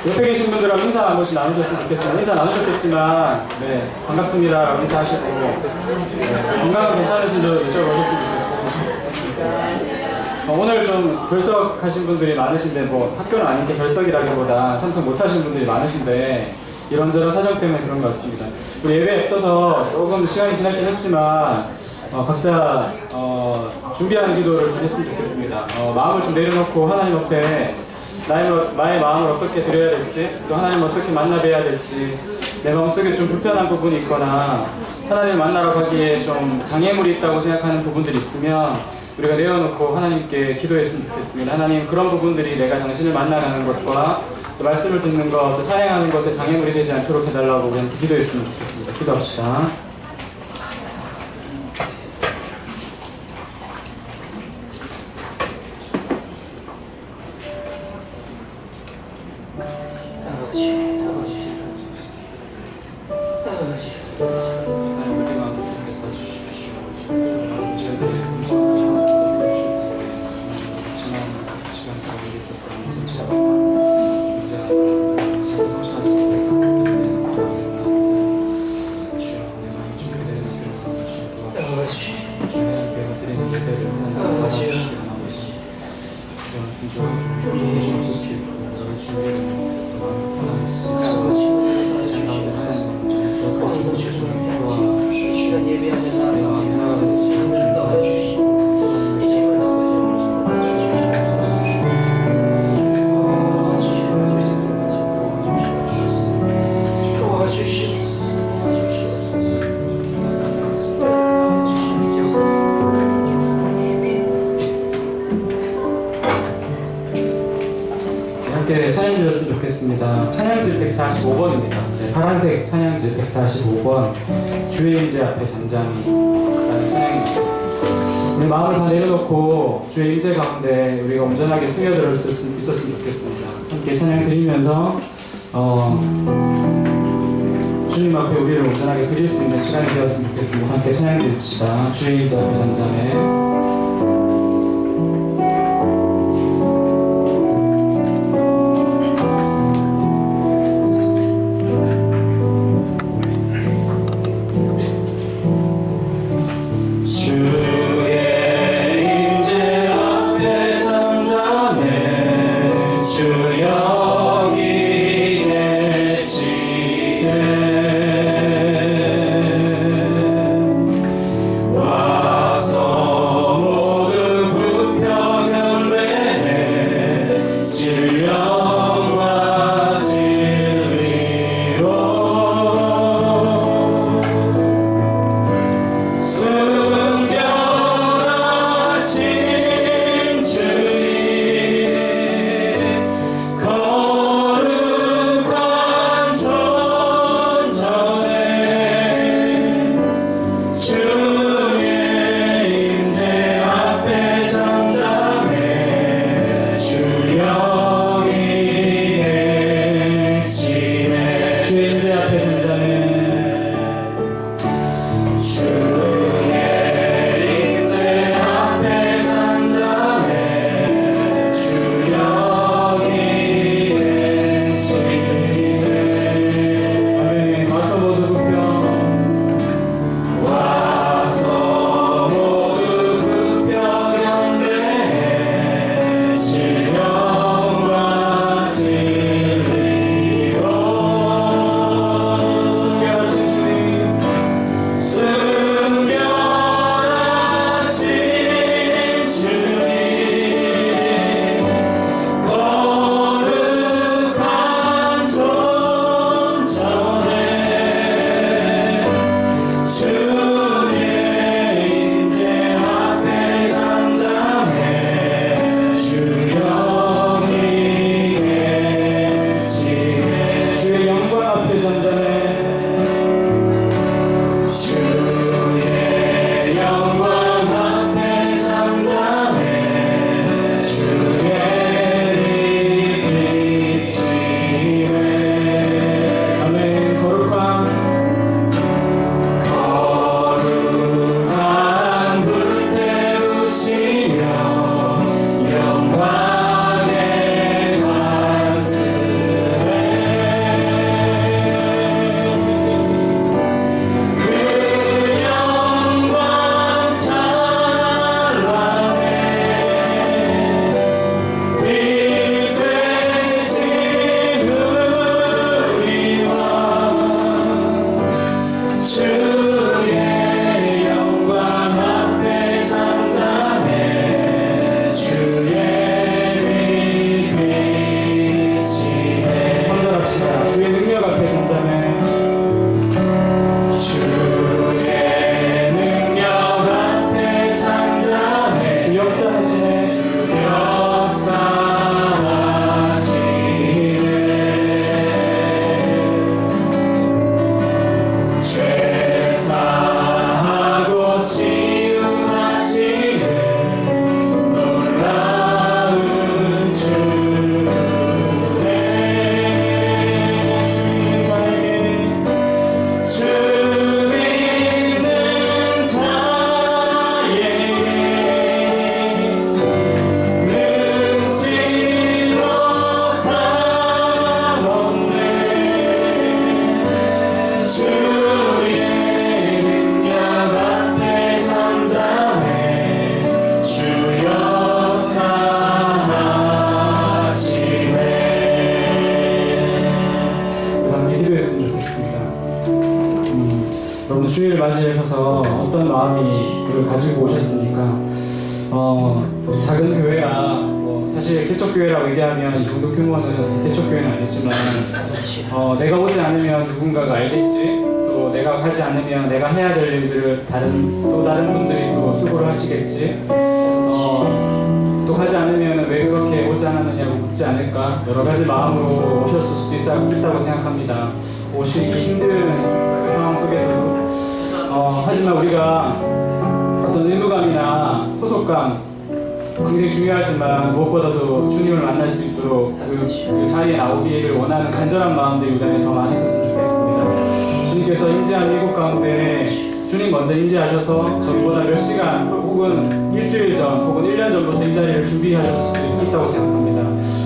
옆에 계신 분들하고 인사 한 번씩 나누셨으면 좋겠습니다. 인사 나누셨겠지만, 네, 반갑습니다라고 인사하시고, 네, 건강 괜찮으신지 여쭤보겠습니다. 오늘 좀 결석하신 분들이 많으신데, 뭐 학교는 아닌데 결석이라기보다 참석 못하신 분들이 많으신데, 이런저런 사정 때문에 그런 것 같습니다. 우리 예배에 앞서서 조금 시간이 지났긴 했지만, 각자 준비하는 기도를 좀 했으면 좋겠습니다. 마음을 좀 내려놓고 하나님 앞에 나의 마음을 어떻게 드려야 될지, 또 하나님을 어떻게 만나 뵈야 될지, 내 마음속에 좀 불편한 부분이 있거나 하나님을 만나러 가기에 좀 장애물이 있다고 생각하는 부분들이 있으면 우리가 내어놓고 하나님께 기도했으면 좋겠습니다. 하나님, 그런 부분들이 내가 당신을 만나는 것과 또 말씀을 듣는 것, 또 찬양하는 것에 장애물이 되지 않도록 해달라고 우리한테 기도했으면 좋겠습니다. 기도합시다. 함께 찬양 드렸으면 좋겠습니다. 찬양지 145번입니다. 네, 파란색 찬양지 145번 주의 임재 앞에 잠잠히 라는 찬양입니다. 우리 마음을 다 내려놓고 주의 임재 가운데 우리가 온전하게 스며들 수 있었으면 좋겠습니다. 함께 찬양 드리면서 주님 앞에 우리를 온전하게 드릴 수 있는 시간이 되었으면 좋겠습니다. 함께 찬양 드립시다. 주의 임재 앞에 잠잠해. 주의 임재 앞에 잠잠해 주여 주일을 맞이하셔서 어떤 마음을 가지고 오셨습니까? 작은 교회라 사실 개척교회라고 얘기하면 이 정도 규모는 개척교회는 아니지만 내가 오지 않으면 누군가가 알겠지, 또 내가 가지 않으면 내가 해야 될 일들을 또 다른 분들이 또 수고를 하시겠지, 또 가지 않으면 왜 그렇게 오지 않았느냐고 묻지 않을까, 여러 가지 마음으로 오셨을 수도 있다고 생각합니다. 오시기 힘든 그 상황 속에서도 하지만 우리가 어떤 의무감이나 소속감 굉장히 중요하지만 무엇보다도 주님을 만날 수 있도록 그 자리에 나오기를 원하는 간절한 마음들이 우리 안에 더 많이 있었으면 좋겠습니다. 주님께서 임재하는 이곳 가운데 주님 먼저 임재하셔서 저희보다 몇 시간 혹은 일주일 전 혹은 1년 전부터 이 자리를 준비하실 수도 있다고 생각합니다.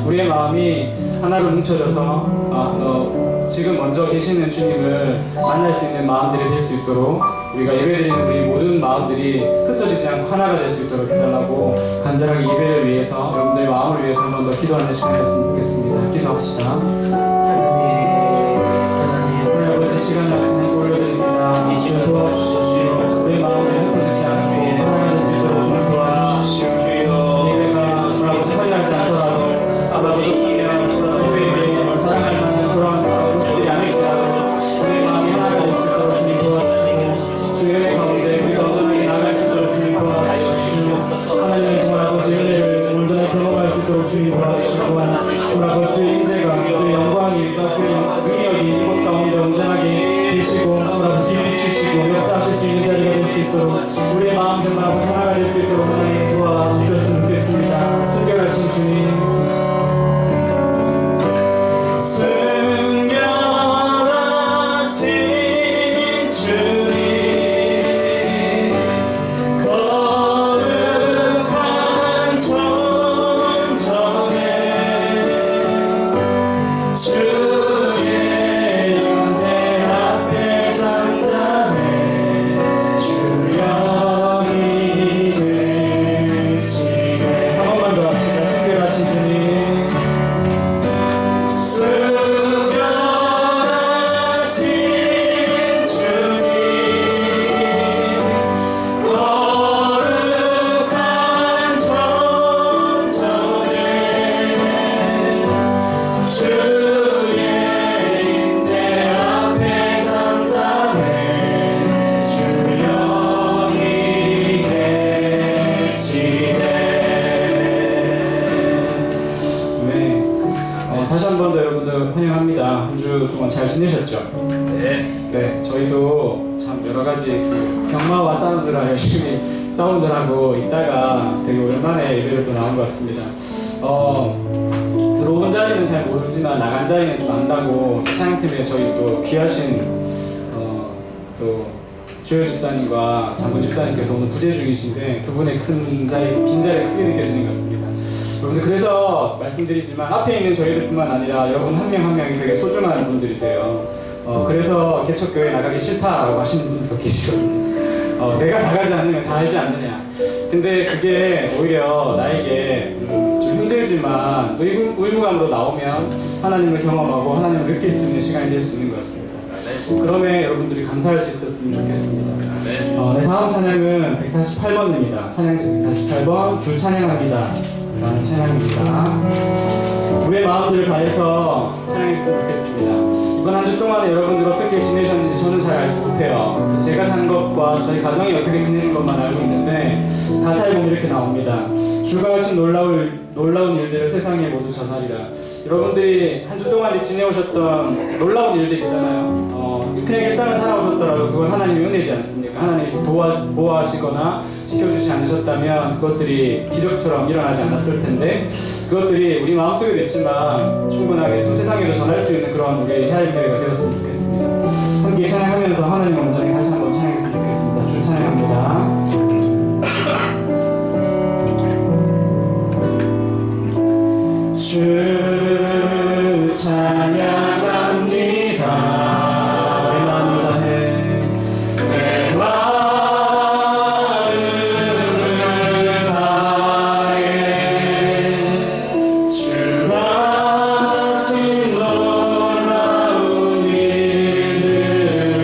우리의 마음이 하나로 뭉쳐져서 지금 먼저 계시는 주님을 만날 수 있는 마음들이 될 수 있도록, 우리가 예배드리는 우리 모든 마음들이 흩어지지 않고 하나가 될 수 있도록 해달라고 간절하게 예배를 위해서, 여러분들의 마음을 위해서 한 번 더 기도하는 시간이 됐으면 좋겠습니다. 기도합시다. 하나님 아버지, 시간 나쁜 올려드립니다. 주여 도와주십시오. 우리의 마음이 흩어지지 않고 하나가 될 수 있도록 주님 도와주십시오. 예배가 아버지 허리하지 않더라도 아버지 예배에 사랑할 만한 그런 것들이 아닐지라도 우리의 마음이 하나가 될 수 있도록 주님 도와주시고, 주의 가운데 우리가 온전하게 나갈 수 있도록 주님 도와주시고, 하나님의 정말 아버지 은혜를 온전히 경험할 수 있도록 주님 도와주시고, 우리 아버지 주의 인재가, 주의 영광이, 주의 능력이 이곳 가운데 온전하게 계시고, 우리 아버지 힘을 주시고 역사하실 수 있는 자리가 될 수 있도록, 우리의 마음 정말 하나가 될 수 있도록 하나님 도와주셨으면 좋겠습니다. 순결하신 주님, 다시 한 번 더 여러분들 환영합니다. 한 주 동안 잘 지내셨죠? 네, 저희도 참 여러 가지 경마와 사운드라 열심히 사운드하고 있다가 되게 오랜만에 예배를 또 나온 것 같습니다. 들어온 자리는 잘 모르지만 나간 자리는 좀 안다고 찬양팀에 저희 또 귀하신 또 주요 집사님과 장군 집사님께서 오늘 부재 중이신데 두 분의 큰 자리, 빈자리가 크게 느껴지는 것 같습니다. 여러분들, 그래서 말씀드리지만 앞에 있는 저희들뿐만 아니라 여러분 한 명 한 명이 되게 소중한 분들이세요. 그래서 개척교회 나가기 싫다라고 하시는 분들도 계시거든요. 내가 나가지 않으면 다 알지 않느냐. 근데 그게 오히려 나에게 좀 힘들지만 의무감으로 나오면 하나님을 경험하고 하나님을 느낄 수 있는 시간이 될 수 있는 것 같습니다. 그러면 여러분들이 감사할 수 있었으면 좋겠습니다. 네, 다음 찬양은 148번입니다. 찬양지 148번 주 찬양합니다. 라는 찬양입니다. 우리의 마음들을 다해서 찬양했으면 좋겠습니다. 이번 한 주 동안에 여러분들 어떻게 지내셨는지 저는 잘 알지 못해요. 제가 사는 것과 저희 가정이 어떻게 지내는 것만 알고 있는데 가사에 보면 이렇게 나옵니다. 주가 하신 놀라운 일들을 세상에 모두 전하리라. 여러분들이 한 주 동안에 지내오셨던 놀라운 일들 있잖아요. 그냥 일상을 살아오셨더라도 그건 하나님의 은혜지 않습니까? 하나님이 보호하시거나 지켜주지 않으셨다면 그것들이 기적처럼 일어나지 않았을 텐데, 그것들이 우리 마음속에도 있지만 충분하게 또 세상에도 전할 수 있는 그런 우리의 헤아림 교회가 되었으면 좋겠습니다. 함께 찬양하면서 하나님 온전히 다시 한번 찬양했으면 좋겠습니다. 주 찬양합니다. 주 찬양합니다.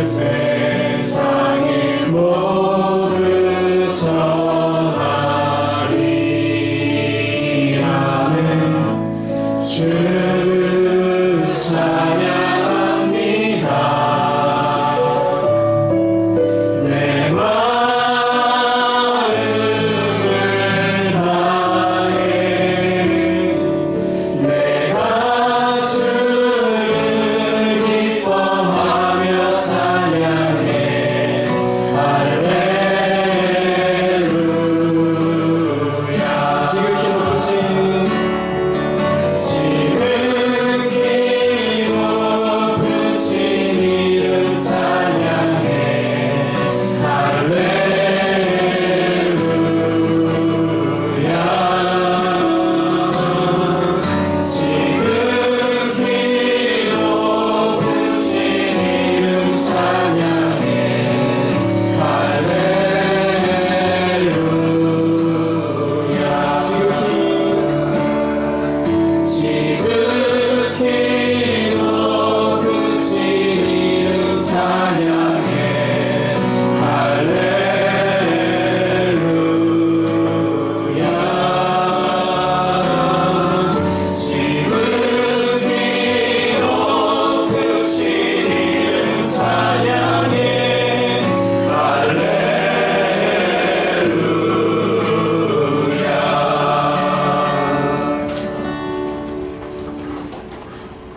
세상에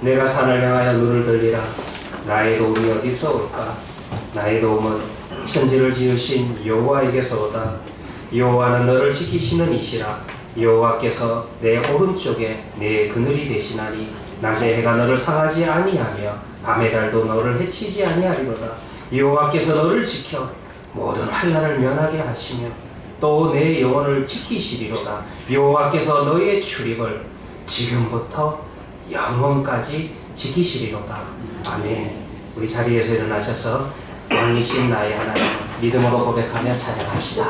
내가 산을 향하여 눈을 들리라. 나의 도움이 어디서 올까? 나의 도움은 천지를 지으신 여호와에게서 오다. 여호와는 너를 지키시는 이시라. 여호와께서 내 오른쪽에 내 그늘이 되시나니 낮에 해가 너를 상하지 아니하며 밤의 달도 너를 해치지 아니하리로다. 여호와께서 너를 지켜 모든 환난을 면하게 하시며 또 내 영혼을 지키시리로다. 여호와께서 너의 출입을 지금부터 영원까지 지키시리로다. 아멘. 우리 자리에서 일어나셔서 왕이신 나의 하나님 믿음으로 고백하며 찬양합시다.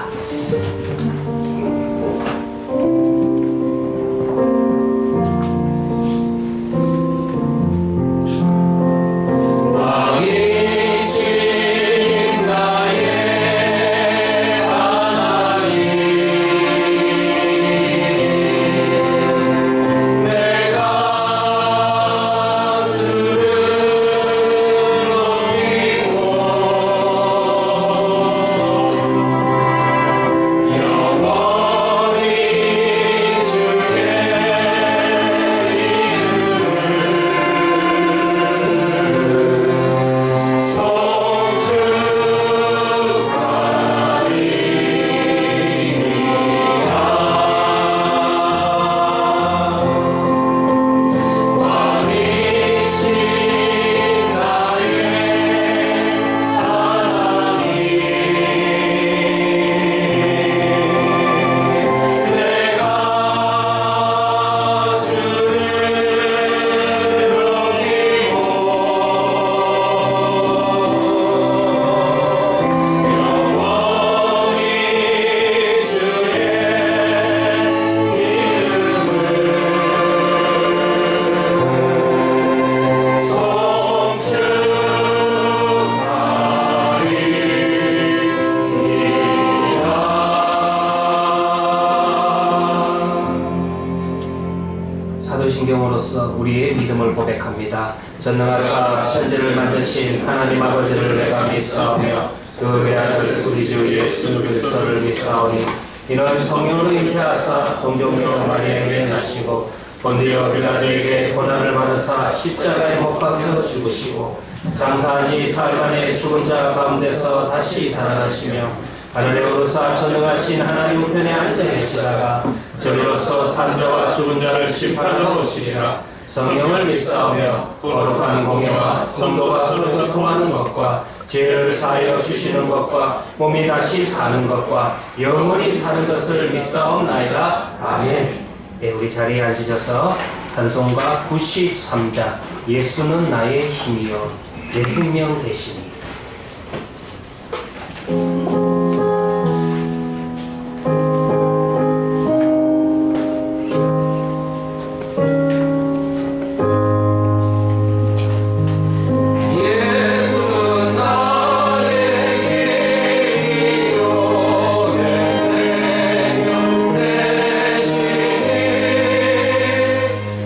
사도신경으로서 우리의 믿음을 고백합니다. 전능하사 천지를 만드신 하나님 아버지를 내가 믿사오며 그 외아들 우리 주 예수 그리스도를 믿사오니 이는 성령으로 잉태하사 동정녀 마리아에게 나시고 본디오 빌라도에게 고난을 받으사 십자가에 못 박혀 죽으시고 장사한 지 사흘 만에 죽은 자 가운데서 다시 살아나시며 하늘에 오르사 전능하신 하나님 우편에 앉아 계시다가 저리로서 산자와 죽은 자를 심판하러 오시리라. 성령을 믿사오며 거룩한 공예와 성도가 서로 교통하는 것과 죄를 사하여 주시는 것과 몸이 다시 사는 것과 영원히 사는 것을 믿사옵나이다. 아멘. 네, 우리 자리에 앉으셔서 찬송가 93자 예수는 나의 힘이요 내 생명 되시니.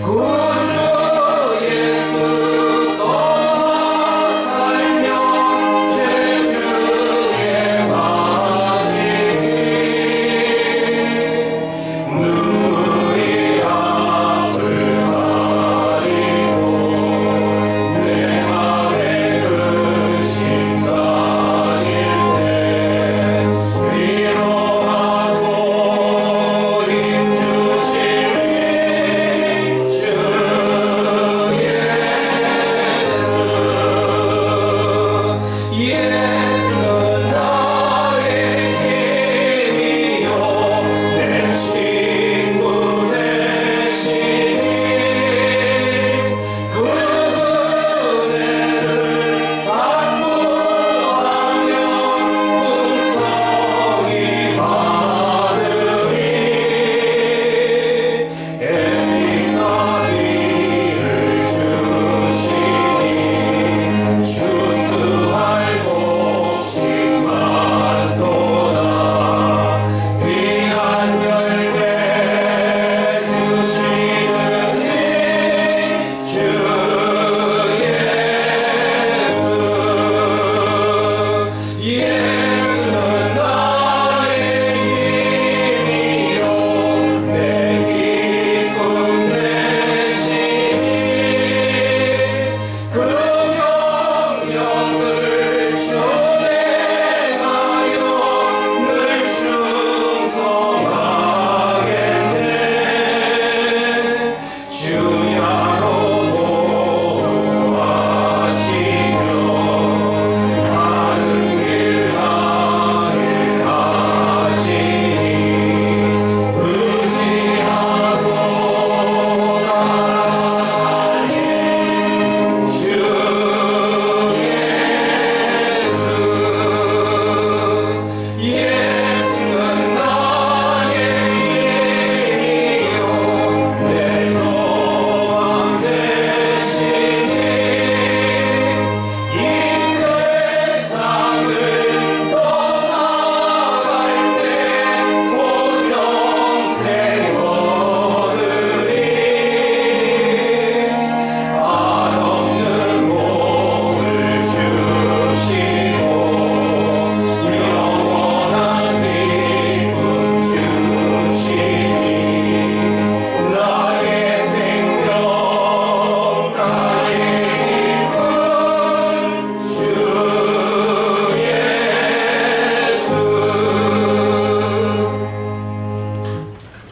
구주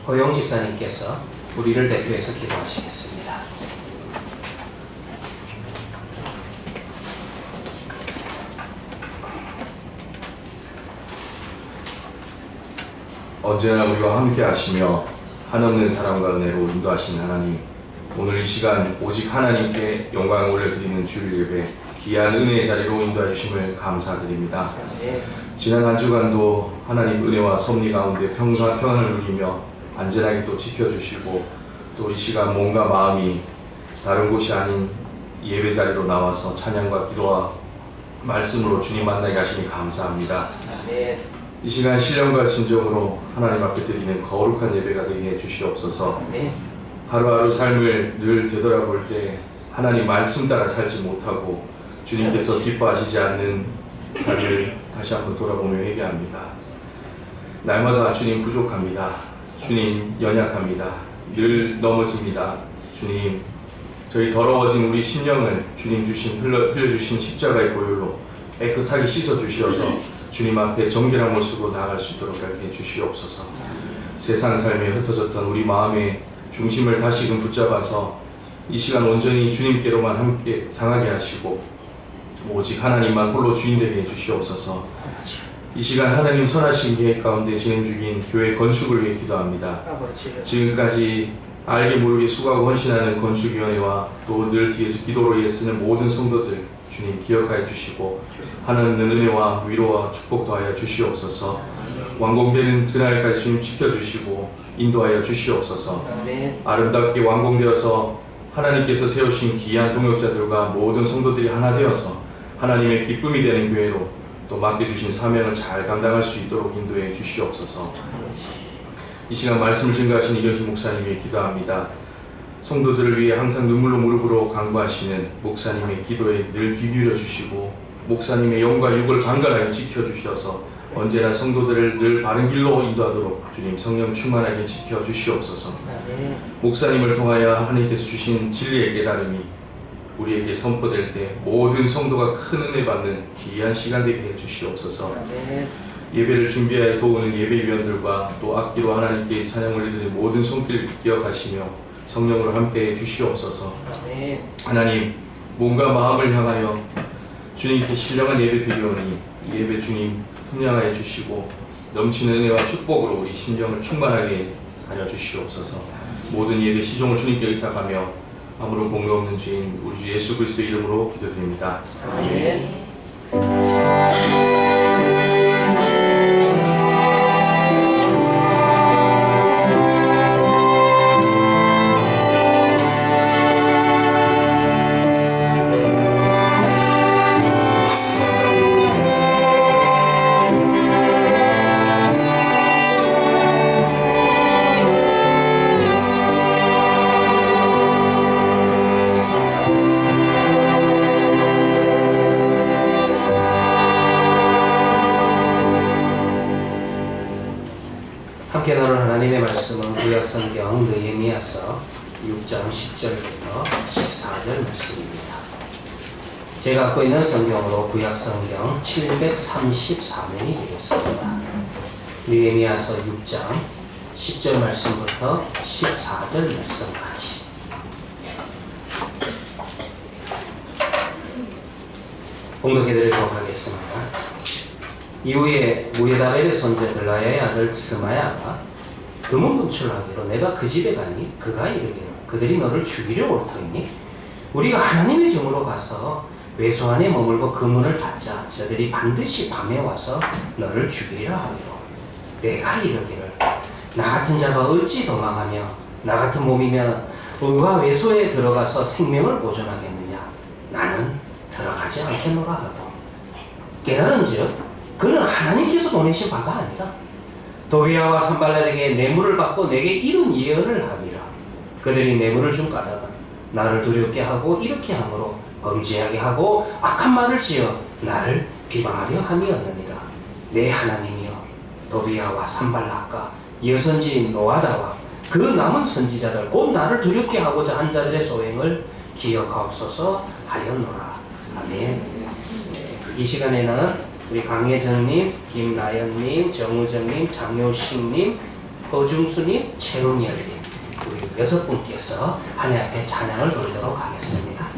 고용 집사님께서 우리를 대표해서 기도하시겠습니다. 언제나 우리와 함께 하시며 한없는 사랑과 은혜로 인도하신 하나님, 오늘 이 시간 오직 하나님께 영광을 올려드리는 주일 예배 귀한 은혜의 자리로 인도해 주심을 감사드립니다. 지난 한 주간도 하나님 은혜와 섭리 가운데 평안을 누리며 안전하게 또 지켜주시고, 또 이 시간 몸과 마음이 다른 곳이 아닌 예배 자리로 나와서 찬양과 기도와 말씀으로 주님 만나게 하시니 감사합니다. 이 시간 신령과 진정으로 하나님 앞에 드리는 거룩한 예배가 되게 해주시옵소서. 하루하루 삶을 늘 되돌아볼 때 하나님 말씀 따라 살지 못하고 주님께서 기뻐하시지 않는 삶을 다시 한번 돌아보며 회개합니다. 날마다 주님 부족합니다. 주님 연약합니다. 늘 넘어집니다. 주님, 저희 더러워진 우리 심령을 주님 흘려주신 십자가의 보혈로 깨끗하게 씻어주시어서 주님 앞에 정결한 모습으로 나아갈 수 있도록 이렇게 해주시옵소서. 세상 삶에 흩어졌던 우리 마음의 중심을 다시금 붙잡아서 이 시간 온전히 주님께로만 함께 향하게 하시고 오직 하나님만 홀로 주인 되게 해주시옵소서. 이 시간 하나님 선하신 계획 가운데 진행 중인 교회 건축을 위해 기도합니다. 지금까지 알게 모르게 수고하고 헌신하는 건축위원회와 또 늘 뒤에서 기도로 애쓰는 모든 성도들 주님 기억하여 주시고 하나님의 은혜와 위로와 축복도 하여 주시옵소서. 완공되는 그날까지 주님 지켜주시고 인도하여 주시옵소서. 아름답게 완공되어서 하나님께서 세우신 귀한 동역자들과 모든 성도들이 하나 되어서 하나님의 기쁨이 되는 교회로 또 맡겨주신 사명을 잘 감당할 수 있도록 인도해 주시옵소서. 이 시간 말씀을 증거하신 이경식 목사님 위해 기도합니다. 성도들을 위해 항상 눈물로 무릎으로 간구하시는 목사님의 기도에 늘 귀 기울여 주시고 목사님의 영과 육을 강건하게 지켜주셔서 언제나 성도들을 늘 바른 길로 인도하도록 주님 성령 충만하게 지켜주시옵소서. 목사님을 통하여 하나님께서 주신 진리의 깨달음이 우리에게 선포될 때 모든 성도가 큰 은혜 받는 귀한 시간 되게 해주시옵소서. 예배를 준비하여 도우는 예배위원들과 또 악기로 하나님께 찬양을 드리는 모든 손길 기억하시며 성령으로 함께 해주시옵소서. 하나님, 몸과 마음을 향하여 주님께 신령한 예배 드리오니 이 예배 주님 훈양하여 주시고 넘치는 은혜와 축복으로 우리 심령을 충만하게 하여 주시옵소서. 모든 예배 시종을 주님께 의탁하며 아무런 공로 없는 주인 우리 주 예수 그리스도 이름으로 기도드립니다. 아멘. 함께 나눌 하나님의 말씀은 구약성경 느헤미야서 6장 10절부터 14절 말씀입니다. 제가 갖고 있는 성경으로 구약성경 734면이 되겠습니다. 느헤미야서 6장 10절 말씀부터 14절 말씀까지 봉독해드리도록 하겠습니다. 이후에 무에다벨의 손자 들라야의 아들 스마야가 금은 분출하기로 내가 그 집에 가니 그가 이르기를 그들이 너를 죽이려 올 터이니 우리가 하나님의 증으로 가서 외소 안에 머물고 금은을 받자. 저들이 반드시 밤에 와서 너를 죽이리라 하기로 내가 이르기를 나 같은 자가 어찌 도망하며 나 같은 몸이면 의와 외소에 들어가서 생명을 보존하겠느냐. 나는 들어가지 않겠노라 하고 깨달은즉 그는 하나님께서 보내신 바가 아니라 도비아와 산발랄에게 뇌물을 받고 내게 이런 예언을 함이라. 그들이 뇌물을 준 까닭은 나를 두렵게 하고 이렇게 함으로 범죄하게 하고 악한 말을 지어 나를 비방하려 함이었느니라. 내 하나님이여 도비아와 산발락과 여선지인 노아다와 그 남은 선지자들 곧 나를 두렵게 하고자 한 자들의 소행을 기억하옵소서 하였노라. 아멘. 이 시간에는 우리 강혜정님, 김나연님, 정우정님, 장효식님, 허중수님, 최은열님 우리 6분께서 하나님 앞에 찬양을 돌리도록 하겠습니다.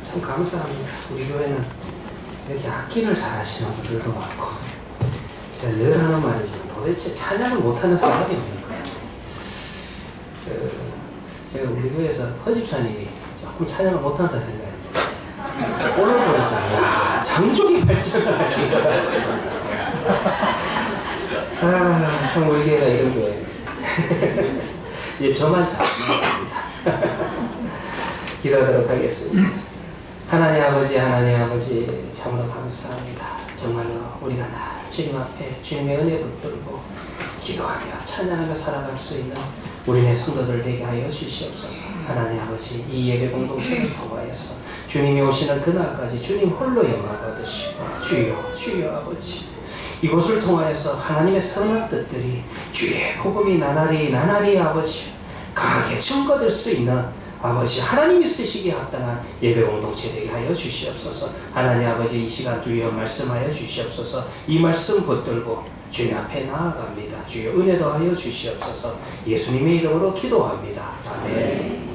참 감사합니다. 우리 교회는 이렇게 악기를 잘하시는 분들도 많고 제가 늘 하는 말이지만 도대체 찬양을 못하는 사람이 없는 거예요. 제가 우리 교회에서 허집사님이 조금 찬양을 못한다 생각했는데 오늘 보니까 야 장족이 발전을 하신 것 같습니다. 참 우리 교회가 이런 교회입니다. 예, 저만 잘합니다. 기도하도록 하겠습니다. 하나님 아버지 참으로 감사합니다. 정말로 우리가 날 주님 앞에 주님의 은혜 붙들고 기도하며 찬양하며 살아갈 수 있는 우리네 성도들 되게 하여 주시옵소서. 하나님 아버지, 이 예배 공동체를 통하여서 주님이 오시는 그날까지 주님 홀로 영광 받으시고 주여 아버지, 이곳을 통하여서 하나님의 선한 뜻들이 주의 복음이 나날이 아버지 강하게 증거될 수 있는 아버지 하나님이 쓰시기에 합당한 예배 공동체 되게 하여 주시옵소서. 하나님 아버지, 이 시간 주여 말씀하여 주시옵소서. 이 말씀 붙들고 주님 앞에 나아갑니다. 주여 은혜 더하여 주시옵소서. 예수님의 이름으로 기도합니다. 아멘.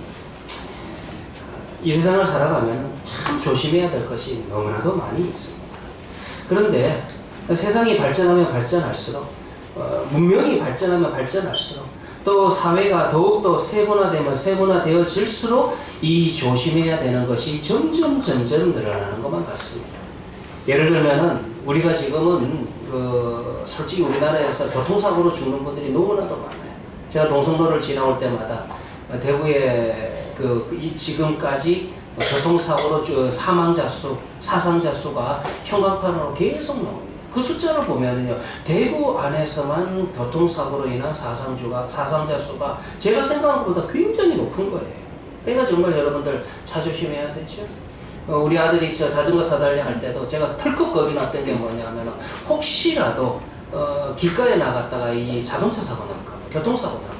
이 세상을 살아가면 참 조심해야 될 것이 너무나도 많이 있습니다. 그런데 세상이 발전하면 발전할수록 문명이 발전하면 발전할수록 또 사회가 더욱더 세분화되어질수록 이 조심해야 되는 것이 점점 늘어나는 것만 같습니다. 예를 들면은 우리가 지금은 솔직히 우리나라에서 교통사고로 죽는 분들이 너무나도 많아요. 제가 동성로를 지나올 때마다 대구에 지금까지 교통사고로 사상자 수가 형광판으로 계속 나옵니다. 그 숫자를 보면은요, 대구 안에서만 교통사고로 인한 사상자 수가 제가 생각한 것보다 굉장히 높은 거예요. 그러니까 정말 여러분들 자조심해야 되죠. 우리 아들이 자전거 사달리 할 때도 제가 털컥 겁이 났던 게 뭐냐면 혹시라도 길가에 나갔다가 이 자동차 사고 날까봐, 교통사고 날까봐.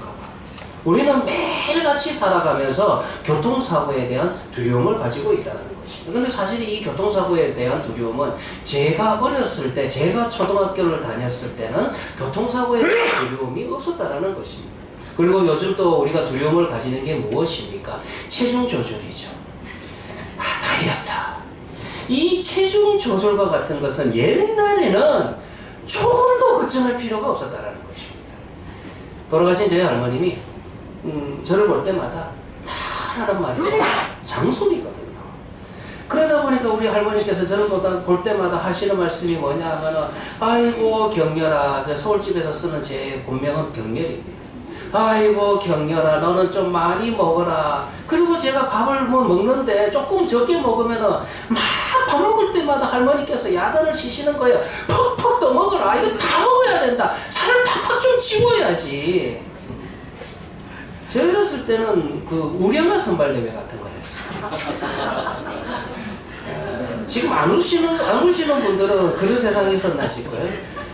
우리는 매일같이 살아가면서 교통사고에 대한 두려움을 가지고 있다는 것입니다. 그런데 사실 이 교통사고에 대한 두려움은 제가 어렸을 때, 제가 초등학교를 다녔을 때는 교통사고에 대한 두려움이 없었다는 것입니다. 그리고 요즘 또 우리가 두려움을 가지는 게 무엇입니까? 체중 조절이죠. 다이어트. 이 체중 조절과 같은 것은 옛날에는 조금도 걱정할 필요가 없었다는 것입니다. 돌아가신 저희 할머님이 저를 볼 때마다 다 하는 말이 장손이거든요. 그러다 보니까 우리 할머니께서 저를 볼 때마다 하시는 말씀이 뭐냐 하면, 아이고 경렬아, 저 서울집에서 쓰는 제 본명은 경렬입니다. 아이고 경렬아, 너는 좀 많이 먹어라. 그리고 제가 밥을 먹는데 조금 적게 먹으면은 막 밥 먹을 때마다 할머니께서 야단을 치시는 거예요. 퍽퍽 더 먹어라. 이거 다 먹어야 된다. 살을 팍팍 좀 찌워야지. 제가 어렸을 때는 우량아 선발대회 같은 거 했어요. 지금 안 웃으시는 분들은 그런 세상이 있었나 싶어요.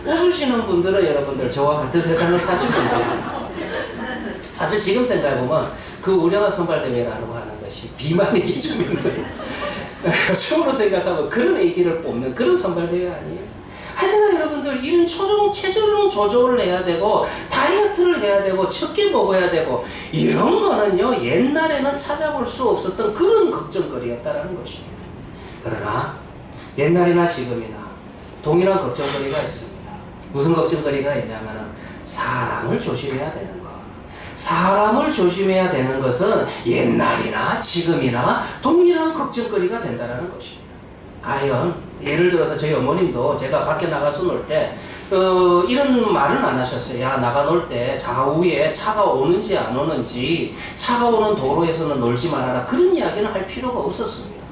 웃으시는 분들은 여러분들 저와 같은 세상을 사신 분들입니다. 사실 지금 생각해보면 우량아 선발대회라는 거 하는 것이 비만이 좀 있는, 처음으로 생각하면 그런 애기를 뽑는 그런 선발대회 아니에요. 하여튼 여러분들, 이런 체중 조절을 해야 되고 다이어트를 해야 되고 적게 먹어야 되고 이런 거는요, 옛날에는 찾아볼 수 없었던 그런 걱정거리였다는 것입니다. 그러나 옛날이나 지금이나 동일한 걱정거리가 있습니다. 무슨 걱정거리가 있냐면은 사람을 조심해야 되는 거. 사람을 조심해야 되는 것은 옛날이나 지금이나 동일한 걱정거리가 된다는 것입니다. 과연 예를 들어서 저희 어머님도 제가 밖에 나가서 놀 때 이런 말은 안 하셨어요. 야, 나가 놀 때 좌우에 차가 오는지 안 오는지, 차가 오는 도로에서는 놀지 말아라, 그런 이야기는 할 필요가 없었습니다.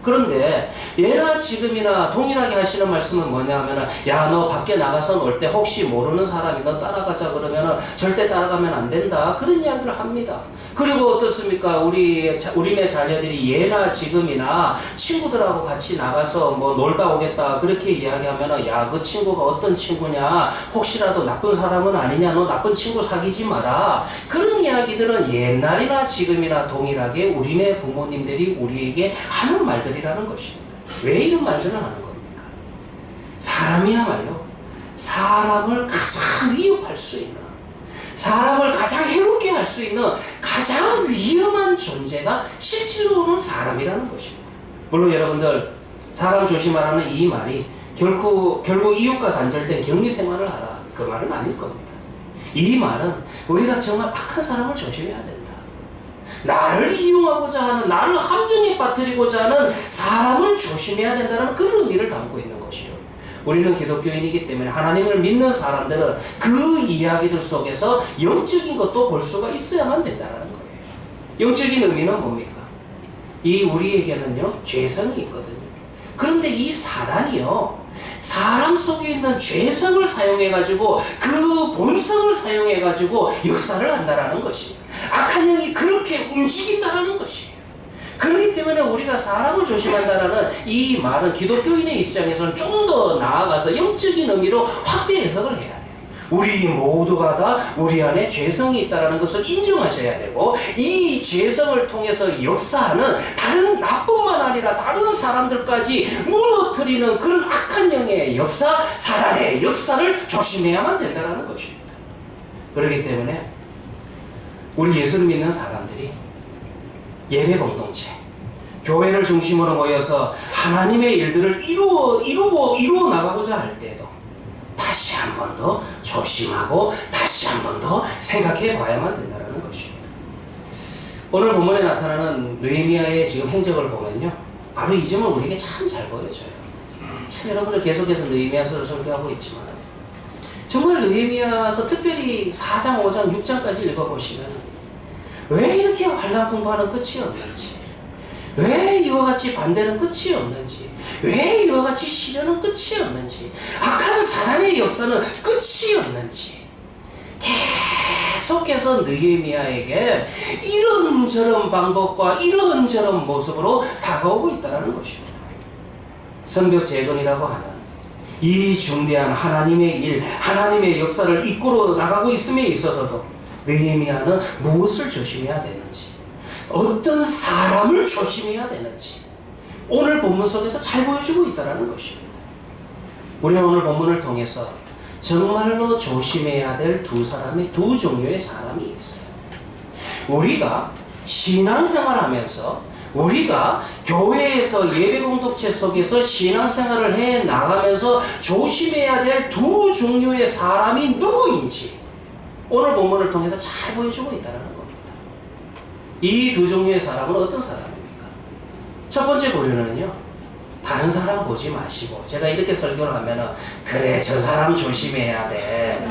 그런데 예나 지금이나 동일하게 하시는 말씀은 뭐냐면은, 야, 너 밖에 나가서 놀 때 혹시 모르는 사람이 너 따라가자 그러면은 절대 따라가면 안 된다, 그런 이야기를 합니다. 그리고 어떻습니까? 우리네 자녀들이 예나 지금이나 친구들하고 같이 나가서 놀다 오겠다 그렇게 이야기하면은, 야, 그 친구가 어떤 친구냐, 혹시라도 나쁜 사람은 아니냐, 너 나쁜 친구 사귀지 마라, 그런 이야기들은 옛날이나 지금이나 동일하게 우리네 부모님들이 우리에게 하는 말들이라는 것입니다. 왜 이런 말들을 하는 겁니까? 사람이야말로 사람을 가장 위협할 수 있는, 사람을 가장 해롭게 할 수 있는 가장 위험한 존재가 실제로는 사람이라는 것입니다. 물론 여러분들, 사람 조심하라는 이 말이 결국 이웃과 단절된 격리 생활을 하라, 그 말은 아닐 겁니다. 이 말은 우리가 정말 악한 사람을 조심해야 된다. 나를 이용하고자 하는, 나를 함정에 빠뜨리고자 하는 사람을 조심해야 된다는 그런 의미를 담고 있는 것이요. 우리는 기독교인이기 때문에 하나님을 믿는 사람들은 그 이야기들 속에서 영적인 것도 볼 수가 있어야만 된다는 거예요. 영적인 의미는 뭡니까? 이 우리에게는요 죄성이 있거든요. 그런데 이 사단이요 사람 속에 있는 죄성을 사용해가지고 그 본성을 사용해가지고 역사를 한다라는 것입니다. 악한 영이 그렇게 움직인다라는 것이에요. 그렇기 때문에 우리가 사람을 조심한다라는 이 말은 기독교인의 입장에서는 좀 더 나아가서 영적인 의미로 확대 해석을 해야 돼요. 우리 모두가 다 우리 안에 죄성이 있다는 것을 인정하셔야 되고, 이 죄성을 통해서 역사하는 다른 나뿐만 아니라 다른 사람들까지 무너뜨리는 그런 악한 영의 역사, 사단의 역사를 조심해야만 된다는 것입니다. 그렇기 때문에 우리 예수를 믿는 사람들이 예배 공동체, 교회를 중심으로 모여서 하나님의 일들을 이루어 나가고자 할 때에도 다시 한 번 더 조심하고 다시 한 번 더 생각해 봐야만 된다는 것입니다. 오늘 본문에 나타나는 느헤미야의 지금 행적을 보면요, 바로 이 점을 우리에게 참 잘 보여줘요. 참 여러분들 계속해서 느헤미야서를 설교하고 있지만 정말 느헤미야서 특별히 4장, 5장, 6장까지 읽어보시면 왜 이렇게 환난 풍파는 끝이 없는지, 왜 이와 같이 반대는 끝이 없는지, 왜 이와 같이 시련은 끝이 없는지, 악한 사단의 역사는 끝이 없는지 계속해서 느헤미야에게 이런저런 방법과 이런저런 모습으로 다가오고 있다는 것입니다. 성벽 재건이라고 하는 이 중대한 하나님의 일, 하나님의 역사를 이끌어 나가고 있음에 있어서도 느헤미야는 무엇을 조심해야 되는지, 어떤 사람을 조심해야 되는지 오늘 본문 속에서 잘 보여주고 있다는 것입니다. 우리는 오늘 본문을 통해서 정말로 조심해야 될 두 종류의 사람이 있어요. 우리가 신앙생활하면서, 우리가 교회에서 예배 공동체 속에서 신앙생활을 해 나가면서 조심해야 될 두 종류의 사람이 누구인지 오늘 본문을 통해서 잘 보여주고 있다는 겁니다. 이 두 종류의 사람은 어떤 사람입니까? 첫 번째 부류는요, 다른 사람 보지 마시고, 제가 이렇게 설교를 하면은 그래 저 사람 조심해야 돼.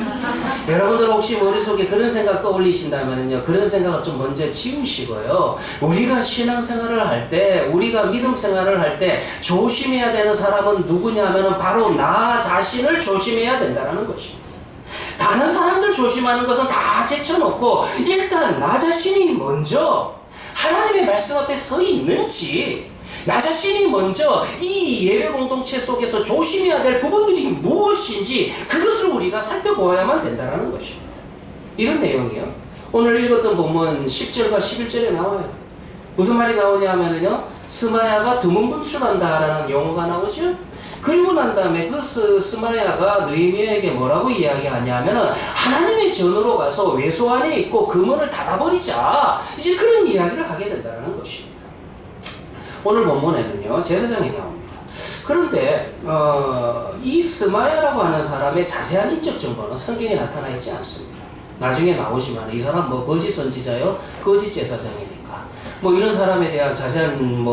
여러분들 혹시 머릿속에 그런 생각 떠올리신다면요, 그런 생각을 좀 먼저 지우시고요, 우리가 신앙생활을 할 때, 우리가 믿음 생활을 할 때 조심해야 되는 사람은 누구냐면은 바로 나 자신을 조심해야 된다는 것입니다. 다른 사람들 조심하는 것은 다 제쳐놓고 일단 나 자신이 먼저 하나님의 말씀 앞에 서 있는지, 나 자신이 먼저 이 예배 공동체 속에서 조심해야 될 부분들이 무엇인지 그것을 우리가 살펴보아야만 된다는 것입니다. 이런 내용이요, 오늘 읽었던 본문 10절과 11절에 나와요. 무슨 말이 나오냐면요, 스마야가 두문분출한다라는 용어가 나오죠. 그리고 난 다음에 그 스마야가 느헤미야에게 뭐라고 이야기하냐면은 하나님의 전으로 가서 외소 안에 있고 그 문을 닫아버리자, 이제 그런 이야기를 하게 된다는 것입니다. 오늘 본문에는요 제사장이 나옵니다. 그런데 이 스마야라고 하는 사람의 자세한 인적 정보는 성경에 나타나 있지 않습니다. 나중에 나오지만 이 사람 뭐 거짓 선지자요, 거짓 제사장이니까 뭐 이런 사람에 대한 자세한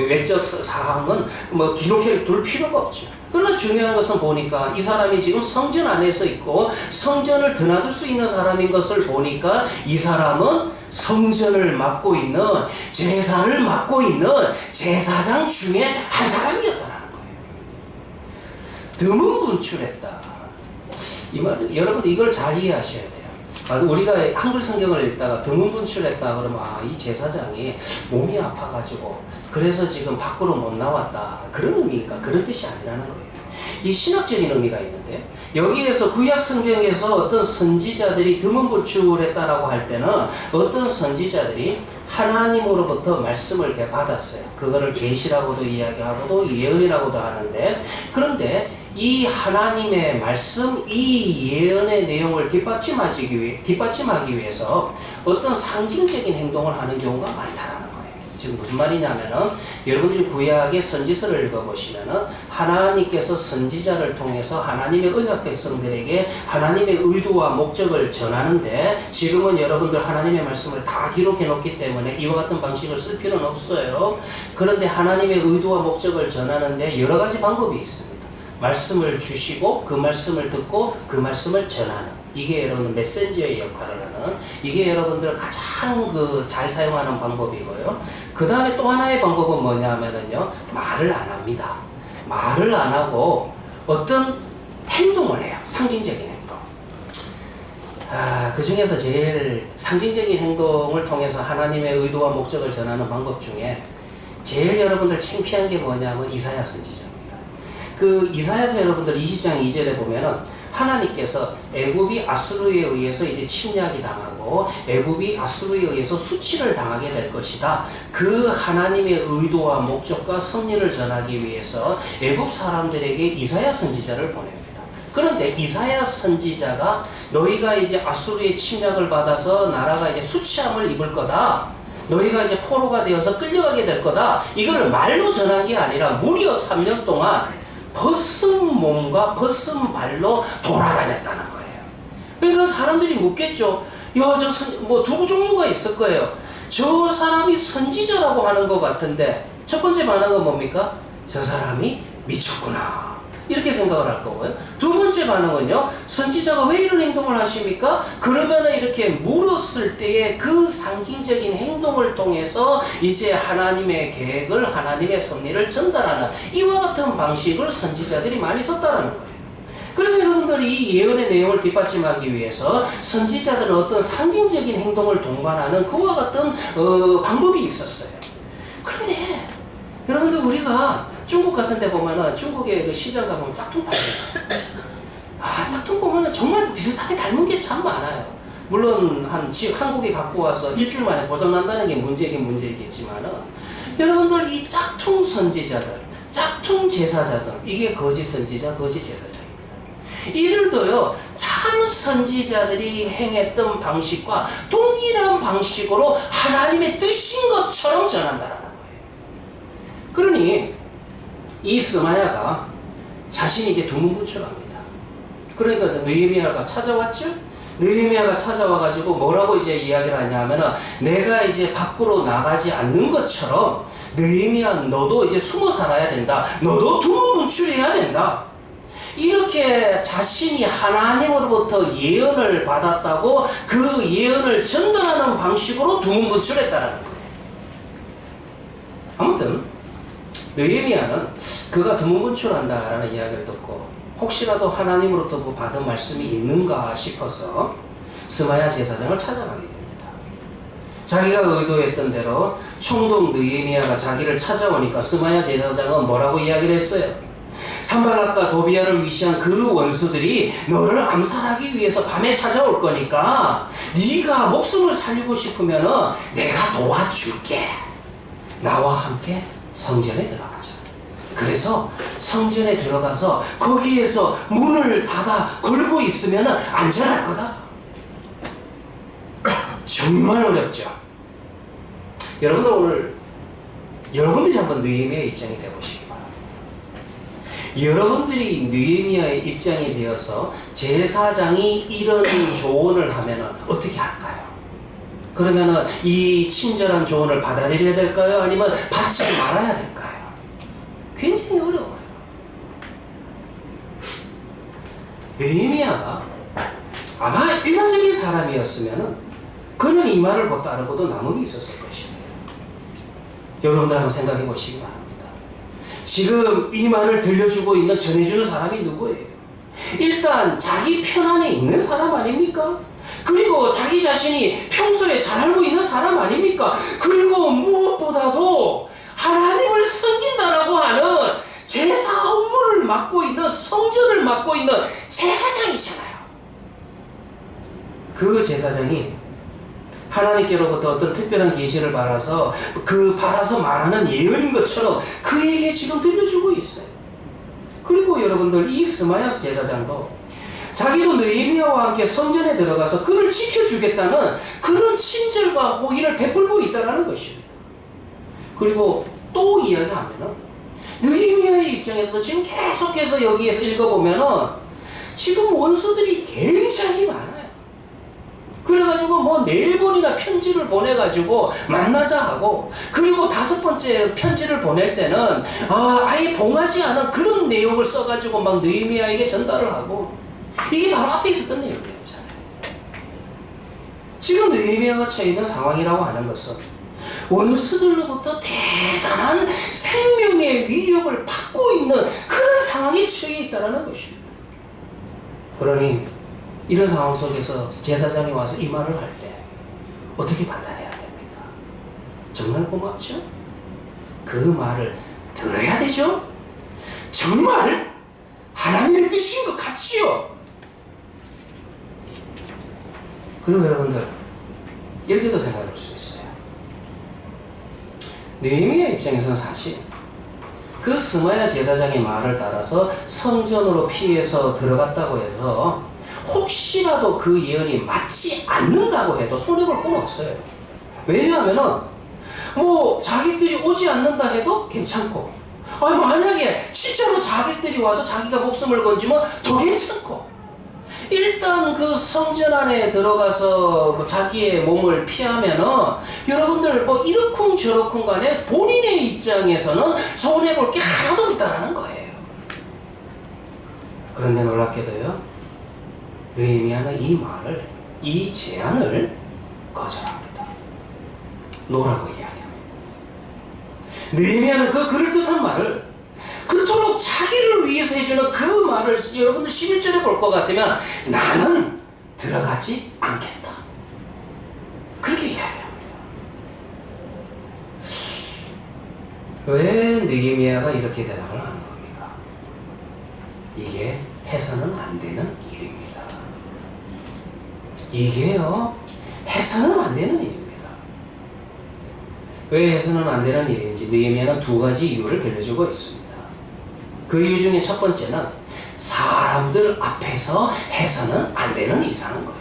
외적 사항은 뭐 기록해 둘 필요가 없죠. 그러나 중요한 것은 보니까 이 사람이 지금 성전 안에서 있고 성전을 드나들 수 있는 사람인 것을 보니까 이 사람은 성전을 맡고 있는, 제사를 맡고 있는 제사장 중에 한 사람이었다는 거예요. 드문분출했다. 이 말, 여러분들 이걸 잘 이해하셔야 돼요. 우리가 한글 성경을 읽다가 드문분출했다 그러면 이 제사장이 몸이 아파가지고 그래서 지금 밖으로 못 나왔다, 그런 의미니까 그런 뜻이 아니라는 거예요. 이 신학적인 의미가 있는데, 여기에서 구약 성경에서 어떤 선지자들이 드문분출했다라고 할 때는 어떤 선지자들이 하나님으로부터 말씀을 받았어요. 그거를 계시라고도 이야기하고도 예언이라고도 하는데, 그런데 이 하나님의 말씀, 이 예언의 내용을 뒷받침하기 위해서 어떤 상징적인 행동을 하는 경우가 많다라는 거예요. 지금 무슨 말이냐면은, 여러분들이 구약의 선지서를 읽어보시면은 하나님께서 선지자를 통해서 하나님의 언약 백성들에게 하나님의 의도와 목적을 전하는데, 지금은 여러분들 하나님의 말씀을 다 기록해 놓기 때문에 이와 같은 방식을 쓸 필요는 없어요. 그런데 하나님의 의도와 목적을 전하는데 여러 가지 방법이 있습니다. 말씀을 주시고 그 말씀을 듣고 그 말씀을 전하는, 이게 여러분 메신저의 역할을 하는, 이게 여러분들 가장 잘 사용하는 방법이고요. 그 다음에 또 하나의 방법은 뭐냐면은요, 말을 안 합니다. 말을 안 하고 어떤 행동을 해요. 상징적인 행동. 그 중에서 제일 상징적인 행동을 통해서 하나님의 의도와 목적을 전하는 방법 중에 제일 여러분들 창피한 게 뭐냐면 이사야 선지자입니다. 그 이사야서 여러분들 20장 2절에 보면은 하나님께서 애굽이 아수르에 의해서 이제 침략이 당하고 애굽이 아수르에 의해서 수치를 당하게 될 것이다. 그 하나님의 의도와 목적과 섭리를 전하기 위해서 애굽 사람들에게 이사야 선지자를 보냅니다. 그런데 이사야 선지자가 너희가 이제 아수르의 침략을 받아서 나라가 이제 수치함을 입을 거다. 너희가 이제 포로가 되어서 끌려가게 될 거다. 이걸 말로 전한 게 아니라 무려 3년 동안 벗은 몸과 벗은 발로 돌아다녔다는 거예요. 그러니까 사람들이 묻겠죠. 야, 두 종류가 있을 거예요. 저 사람이 선지자라고 하는 것 같은데 첫 번째 반응은 뭡니까? 저 사람이 미쳤구나. 이렇게 생각을 할 거고요. 두 번째 반응은요, 선지자가 왜 이런 행동을 하십니까? 그러면은 이렇게 물었을 때의 그 상징적인 행동을 통해서 이제 하나님의 계획을, 하나님의 섭리를 전달하는 이와 같은 방식을 선지자들이 많이 썼다는 거예요. 그래서 여러분들이 이 예언의 내용을 뒷받침하기 위해서 선지자들은 어떤 상징적인 행동을 동반하는 그와 같은 방법이 있었어요. 그런데 여러분들 우리가 중국 같은 데 보면은 중국의 그 시장 가보면 짝퉁 팔잖아요. 짝퉁 보면은 정말 비슷하게 닮은 게 참 많아요. 물론 한국에 갖고 와서 일주일 만에 고장난다는 게 문제이긴 문제이겠지만은 여러분들 이 짝퉁 선지자들, 짝퉁 제사자들, 이게 거짓 선지자, 거짓 제사자입니다. 이들도요, 참 선지자들이 행했던 방식과 동일한 방식으로 하나님의 뜻인 것처럼 전한다라는 거예요. 그러니 이 스마야가 자신이 이제 두문분출합니다. 그러니까 느헤미야가 찾아왔죠? 느헤미야가 찾아와가지고 뭐라고 이제 이야기를 하냐면은 내가 이제 밖으로 나가지 않는 것처럼 느헤미야 너도 이제 숨어 살아야 된다. 너도 두문분출해야 된다. 이렇게 자신이 하나님으로부터 예언을 받았다고 그 예언을 전달하는 방식으로 두문분출했다라는 거예요. 아무튼 느헤미야는 그가 두문분출한다라는 이야기를 듣고 혹시라도 하나님으로부터 받은 말씀이 있는가 싶어서 스마야 제사장을 찾아가게 됩니다. 자기가 의도했던 대로 총독 느헤미야가 자기를 찾아오니까 스마야 제사장은 뭐라고 이야기를 했어요? 산발락과 도비야를 위시한 그 원수들이 너를 암살하기 위해서 밤에 찾아올 거니까 네가 목숨을 살리고 싶으면은 내가 도와줄게. 나와 함께 성전에 들어가자. 그래서 성전에 들어가서 거기에서 문을 닫아 걸고 있으면 안전할 거다. 정말 어렵죠. 여러분들 오늘 여러분들이 한번 느헤미야의 입장이 되어보시기 바랍니다. 여러분들이 느헤미야의 입장이 되어서 제사장이 이런 조언을 하면 어떻게 할까요? 그러면은 이 친절한 조언을 받아들여야 될까요? 아니면 받지 말아야 될까요? 굉장히 어려워요. 느헤미야가 아마 일반적인 사람이었으면은 그는 이 말을 못 따르고도 남음이 있었을 것입니다. 여러분들 한번 생각해 보시기 바랍니다. 지금 이 말을 들려주고 있는, 전해주는 사람이 누구예요? 일단 자기 편안에 있는 사람 아닙니까? 그리고 자기 자신이 평소에 잘 알고 있는 사람 아닙니까? 그리고 무엇보다도 하나님을 섬긴다라고 하는 제사 업무를 맡고 있는, 성전을 맡고 있는 제사장이잖아요. 그 제사장이 하나님께로부터 어떤 특별한 계시를 받아서 받아서 말하는 예언인 것처럼 그에게 지금 들려주고 있어요. 그리고 여러분들 이 스마야 제사장도 자기도 느헤미야와 함께 성전에 들어가서 그를 지켜주겠다는 그런 친절과 호의를 베풀고 있다는 것입니다. 그리고 또 이야기하면은 느헤미야의 입장에서도 지금 계속해서 여기에서 읽어보면은 지금 원수들이 굉장히 많아요. 그래가지고 뭐 4번이나 편지를 보내가지고 만나자 하고, 그리고 5번째 편지를 보낼 때는 아예 봉하지 않은 그런 내용을 써가지고 막 느헤미야에게 전달을 하고, 이게 바로 앞에 있었던 내용이었잖아요. 지금 느헤미야가 처해 있는 상황이라고 하는 것은 원수들로부터 대단한 생명의 위협을 받고 있는 그런 상황에 처해 있다는 것입니다. 그러니 이런 상황 속에서 제사장이 와서 이 말을 할 때 어떻게 판단해야 됩니까? 정말 고맙죠? 그 말을 들어야 되죠? 정말 하나님의 뜻인 것 같지요? 그리고 여러분들, 이렇게도 생각할 수 있어요. 느헤미야 입장에서는 사실 그 스마야 제사장의 말을 따라서 성전으로 피해서 들어갔다고 해서 혹시라도 그 예언이 맞지 않는다고 해도 손해볼 건 없어요. 왜냐하면은 뭐 자기들이 오지 않는다 해도 괜찮고, 만약에 진짜로 자기들이 와서 자기가 목숨을 건지면 더 괜찮고, 일단 그 성전 안에 들어가서 뭐 자기의 몸을 피하면은 여러분들 뭐 이러쿵 저러쿵 간에 본인의 입장에서는 손해볼 게 하나도 없다라는 거예요. 그런데 놀랍게도요, 느헤미야는 이 말을, 이 제안을 거절합니다. 노라고 이야기합니다. 느헤미야는 그 그럴듯한 말을, 그토록 자기를 위해서 해주는 그 말을 여러분들 11절에 볼 것 같으면 나는 들어가지 않겠다, 그렇게 이야기합니다. 왜 느헤미야가 이렇게 대답을 하는 겁니까? 이게 해서는 안 되는 일입니다. 이게요, 해서는 안 되는 일입니다. 왜 해서는 안 되는 일인지 느헤미야는 2가지 이유를 들려주고 있습니다. 그 이유 중에 첫 번째는 사람들 앞에서 해서는 안 되는 일이라는 거예요.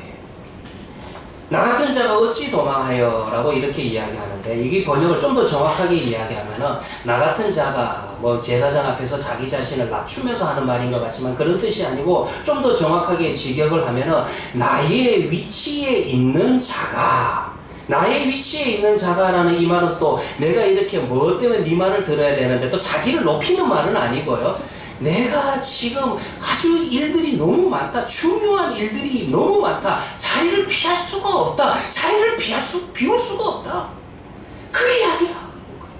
나 같은 자가 어찌 도망하여 라고 이렇게 이야기하는데, 이게 번역을 좀 더 정확하게 이야기하면은 나 같은 자가 뭐 제사장 앞에서 자기 자신을 낮추면서 하는 말인 것 같지만 그런 뜻이 아니고, 좀 더 정확하게 직역을 하면은 나의 위치에 있는 자가, 나의 위치에 있는 자가라는 이 말은 또 내가 이렇게 뭐 때문에 네 말을 들어야 되는데 또 자기를 높이는 말은 아니고요, 내가 지금 아주 일들이 너무 많다, 중요한 일들이 너무 많다, 자리를 피할 수가 없다, 자리를 비울 수가 없다, 그 이야기를 하고 있는 거예요.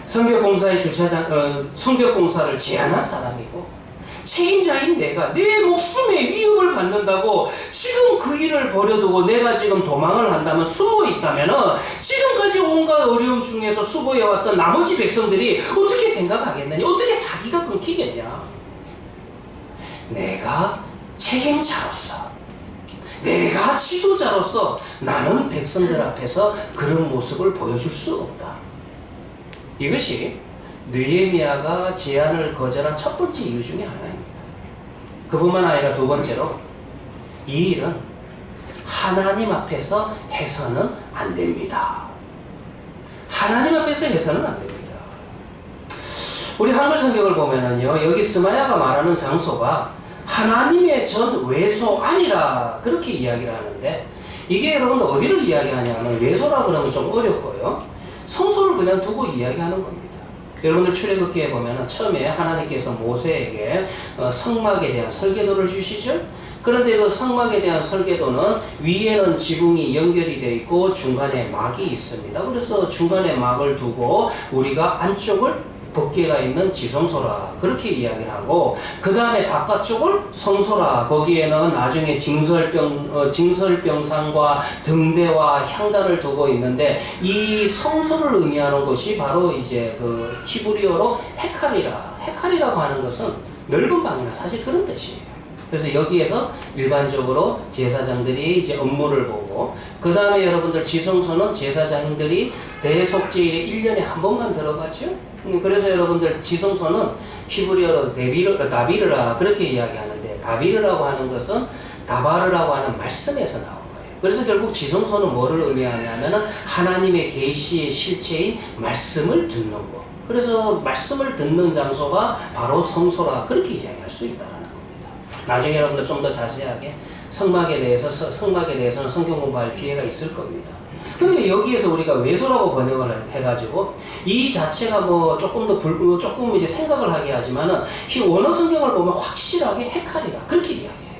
성벽공사의 주차장, 성벽공사를 제안한 사람이고 책임자인 내가 내 목숨의 위협을 받는다고 지금 그 일을 버려두고 내가 지금 도망을 한다면, 숨어 있다면은 지금까지 온갖 어려움 중에서 수고해왔던 나머지 백성들이 어떻게 생각하겠느냐, 어떻게 사기가 끊기겠냐. 내가 책임자로서, 내가 지도자로서 나는 백성들 앞에서 그런 모습을 보여줄 수 없다. 이것이 느헤미야가 제안을 거절한 첫 번째 이유 중에 하나입니다. 그뿐만 아니라 2번째로, 이 일은 하나님 앞에서 해서는 안 됩니다. 하나님 앞에서 해서는 안 됩니다. 우리 한글 성경을 보면은요, 여기 스마야가 말하는 장소가 하나님의 전 외소 아니라 그렇게 이야기를 하는데, 이게 여러분들 어디를 이야기하냐면, 외소라고 그러면 좀 어렵고요, 성소를 그냥 두고 이야기하는 겁니다. 여러분들 출애굽기에 보면은 처음에 하나님께서 모세에게 성막에 대한 설계도를 주시죠. 그런데 그 성막에 대한 설계도는 위에는 지붕이 연결이 되어 있고 중간에 막이 있습니다. 그래서 중간에 막을 두고 우리가 안쪽을 법궤가 있는 지성소라 그렇게 이야기를 하고, 그 다음에 바깥쪽을 성소라, 거기에는 나중에 징설병상과 등대와 향단을 두고 있는데, 이 성소를 의미하는 것이 바로 이제 그 히브리어로 헤칼이라고 하는 것은 넓은 방이나 사실 그런 뜻이에요. 그래서 여기에서 일반적으로 제사장들이 이제 업무를 보고, 그 다음에 여러분들 지성소는 제사장들이 대속제일에 1년에 한 번만 들어가죠. 그래서 여러분들 지성소는 히브리어로 다비르라 그렇게 이야기하는데, 다비르라고 하는 것은 다바르라고 하는 말씀에서 나온 거예요. 그래서 결국 지성소는 뭐를 의미하냐면은 하나님의 계시의 실체인 말씀을 듣는 거. 그래서 말씀을 듣는 장소가 바로 성소라 그렇게 이야기할 수 있다는 겁니다. 나중에 여러분들 좀 더 자세하게 성막에 대해서는 성경 공부할 기회가 있을 겁니다. 근데 여기에서 우리가 외소라고 번역을 해가지고 이 자체가 뭐 조금 이제 생각을 하게 하지만은 이 원어 성경을 보면 확실하게 헤칼이라 그렇게 이야기해요.